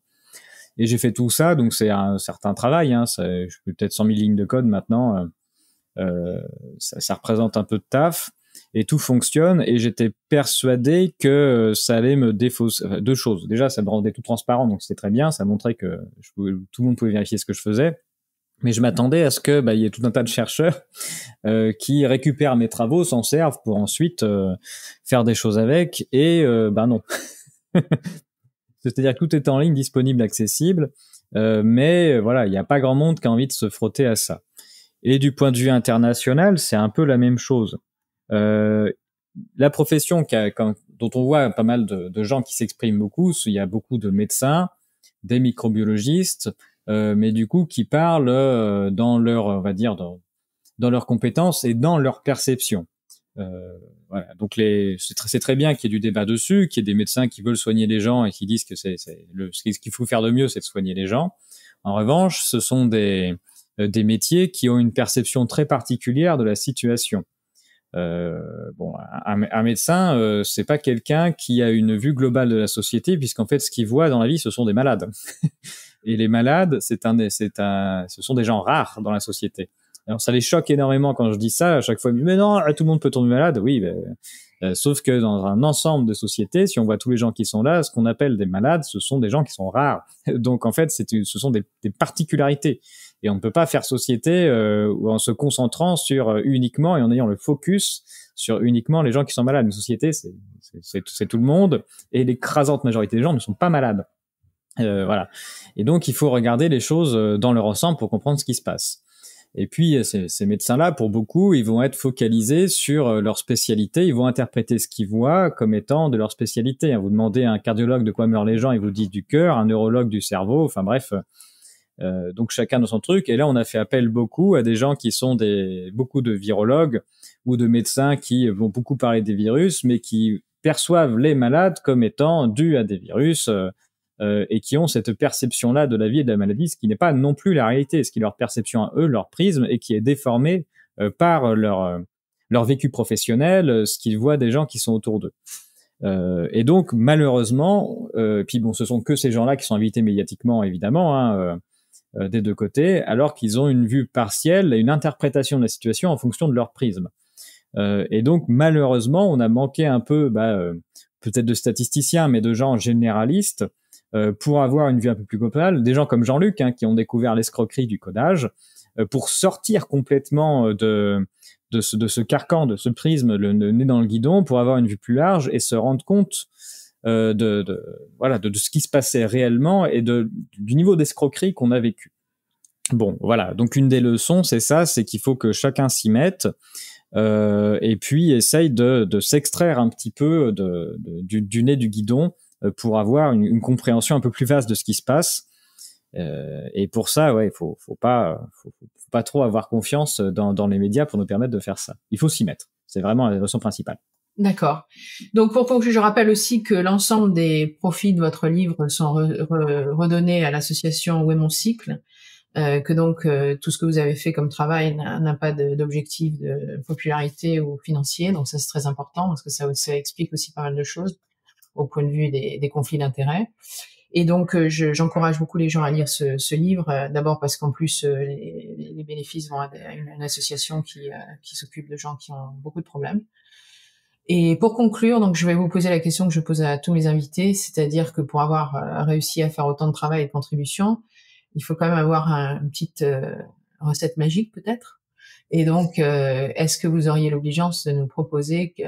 Et j'ai fait tout ça, donc c'est un certain travail, je fais peut-être 100 000 lignes de code maintenant, ça représente un peu de taf. Et tout fonctionne, et j'étais persuadé que ça allait me défausser. Enfin, deux choses. Déjà, ça me rendait tout transparent, donc c'était très bien. Ça montrait que tout le monde pouvait vérifier ce que je faisais. Mais je m'attendais à ce que il y ait tout un tas de chercheurs qui récupèrent mes travaux, s'en servent pour ensuite faire des choses avec. Et non. C'est-à-dire que tout est en ligne, disponible, accessible. Mais voilà, il n'y a pas grand monde qui a envie de se frotter à ça. Et du point de vue international, c'est un peu la même chose. La profession dont on voit pas mal de gens qui s'expriment beaucoup, il y a beaucoup de médecins, des microbiologistes, mais du coup qui parlent dans leur, on va dire, dans leurs compétences et dans leur perception. Voilà. Donc c'est très bien qu'il y ait du débat dessus, qu'il y ait des médecins qui veulent soigner les gens et qui disent que ce qu'il faut faire de mieux, c'est de soigner les gens. En revanche, ce sont des métiers qui ont une perception très particulière de la situation. Un médecin, c'est pas quelqu'un qui a une vue globale de la société, puisqu'en fait, ce qu'il voit dans la vie, ce sont des malades. Et les malades, ce sont des gens rares dans la société. Alors, ça les choque énormément quand je dis ça. À chaque fois, ils me disent, mais non, tout le monde peut tomber malade. Oui, sauf que dans un ensemble de sociétés, si on voit tous les gens qui sont là, ce qu'on appelle des malades, ce sont des gens qui sont rares. Donc, en fait, ce sont des particularités. Et on ne peut pas faire société en se concentrant sur uniquement et en ayant le focus sur uniquement les gens qui sont malades. Une société, c'est tout le monde, et l'écrasante majorité des gens ne sont pas malades. Voilà. Et donc, il faut regarder les choses dans leur ensemble pour comprendre ce qui se passe. Et puis, ces médecins-là, pour beaucoup, ils vont être focalisés sur leur spécialité. Ils vont interpréter ce qu'ils voient comme étant de leur spécialité. Vous demandez à un cardiologue de quoi meurent les gens, il vous dit du cœur, un neurologue du cerveau. Enfin bref, donc chacun dans son truc. Et là, on a fait appel beaucoup à des gens qui sont beaucoup de virologues ou de médecins qui vont beaucoup parler des virus, mais qui perçoivent les malades comme étant dus à des virus. Et qui ont cette perception-là de la vie et de la maladie, ce qui n'est pas non plus la réalité, ce qui est leur perception à eux, leur prisme, et qui est déformé par leur vécu professionnel, ce qu'ils voient des gens qui sont autour d'eux. Et donc, malheureusement, puis ce sont que ces gens-là qui sont invités médiatiquement, évidemment, des deux côtés, alors qu'ils ont une vue partielle et une interprétation de la situation en fonction de leur prisme. Et donc, malheureusement, on a manqué un peu, peut-être de statisticiens, mais de gens généralistes, pour avoir une vue un peu plus globale, des gens comme Jean-Luc qui ont découvert l'escroquerie du codage, pour sortir complètement de ce carcan, de ce prisme, le nez dans le guidon, pour avoir une vue plus large et se rendre compte de ce qui se passait réellement et du niveau d'escroquerie qu'on a vécu. Bon, voilà. Donc une des leçons, c'est ça, c'est qu'il faut que chacun s'y mette. Et puis essaye de s'extraire un petit peu du nez du guidon pour avoir une compréhension un peu plus vaste de ce qui se passe. Et pour ça, faut pas trop avoir confiance dans les médias pour nous permettre de faire ça. Il faut s'y mettre. C'est vraiment la leçon principale. D'accord. Donc pour conclure, je rappelle aussi que l'ensemble des profits de votre livre sont redonnés à l'association Où est mon cycle, que donc tout ce que vous avez fait comme travail n'a pas d'objectif de popularité ou financier. Donc ça, c'est très important parce que ça explique aussi pas mal de choses au point de vue des conflits d'intérêts. Et donc, j'encourage beaucoup les gens à lire ce livre, d'abord parce qu'en plus, les bénéfices vont à une association qui s'occupe de gens qui ont beaucoup de problèmes. Et pour conclure, donc je vais vous poser la question que je pose à tous mes invités, c'est-à-dire que pour avoir réussi à faire autant de travail et de contributions, il faut quand même avoir une petite recette magique peut-être. Et donc, est-ce que vous auriez l'obligeance de nous proposer que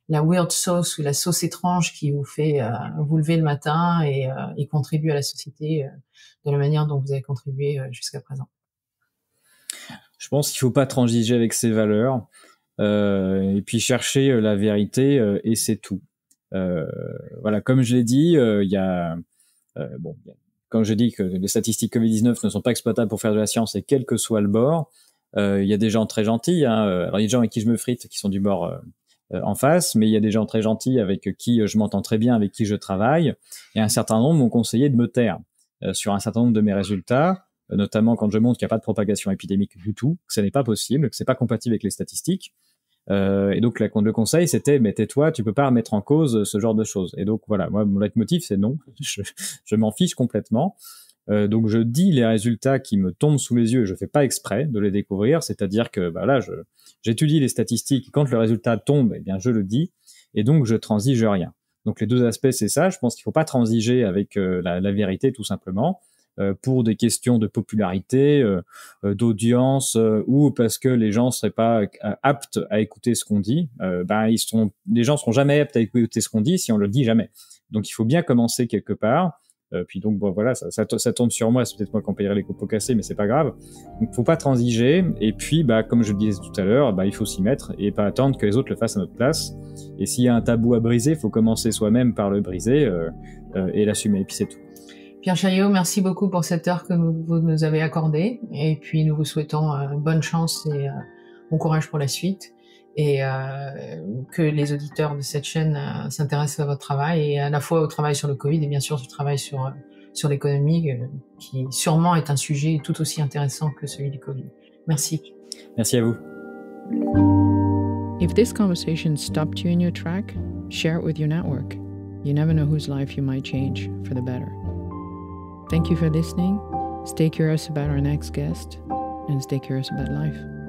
la weird sauce ou la sauce étrange qui vous fait vous lever le matin et contribuer à la société de la manière dont vous avez contribué jusqu'à présent? Je pense qu'il faut pas transiger avec ses valeurs, et puis chercher la vérité, et c'est tout. Voilà, comme je l'ai dit, il y a bon, quand je dis que les statistiques Covid-19 ne sont pas exploitables pour faire de la science, et quel que soit le bord, il y a des gens très gentils. Alors, il y a des gens avec qui je me frite qui sont du bord en face, mais il y a des gens très gentils avec qui je m'entends très bien, avec qui je travaille, et un certain nombre m'ont conseillé de me taire sur un certain nombre de mes résultats, notamment quand je montre qu'il n'y a pas de propagation épidémique du tout, que ce n'est pas possible, que c'est pas compatible avec les statistiques. Et donc le conseil c'était mais tais-toi, tu peux pas remettre en cause ce genre de choses. Et donc voilà, moi mon leitmotiv c'est non, je m'en fiche complètement. Donc je dis les résultats qui me tombent sous les yeux, je fais pas exprès de les découvrir, c'est-à-dire que bah là j'étudie les statistiques, et quand le résultat tombe, eh bien je le dis, et donc je transige rien. Donc les deux aspects c'est ça, je pense qu'il faut pas transiger avec la vérité tout simplement. Pour des questions de popularité, d'audience, ou parce que les gens seraient pas aptes à écouter ce qu'on dit, les gens seront jamais aptes à écouter ce qu'on dit si on le dit jamais. Donc il faut bien commencer quelque part. Puis donc bon voilà, ça tombe sur moi, c'est peut-être moi qui en payerai les copeaux cassés, mais c'est pas grave. Donc faut pas transiger. Et puis comme je le disais tout à l'heure, il faut s'y mettre et pas attendre que les autres le fassent à notre place. Et s'il y a un tabou à briser, faut commencer soi-même par le briser et l'assumer. Et puis c'est tout. Pierre Chaillot, merci beaucoup pour cette heure que vous nous avez accordée. Et puis, nous vous souhaitons bonne chance et bon courage pour la suite. Et que les auditeurs de cette chaîne s'intéressent à votre travail, et à la fois au travail sur le Covid et bien sûr au travail sur l'économie, qui sûrement est un sujet tout aussi intéressant que celui du Covid. Merci. Merci à vous. If this conversation stopped you in your track, share it with your network. You never know whose life you might change for the better. Thank you for listening. Stay curious about our next guest and stay curious about life.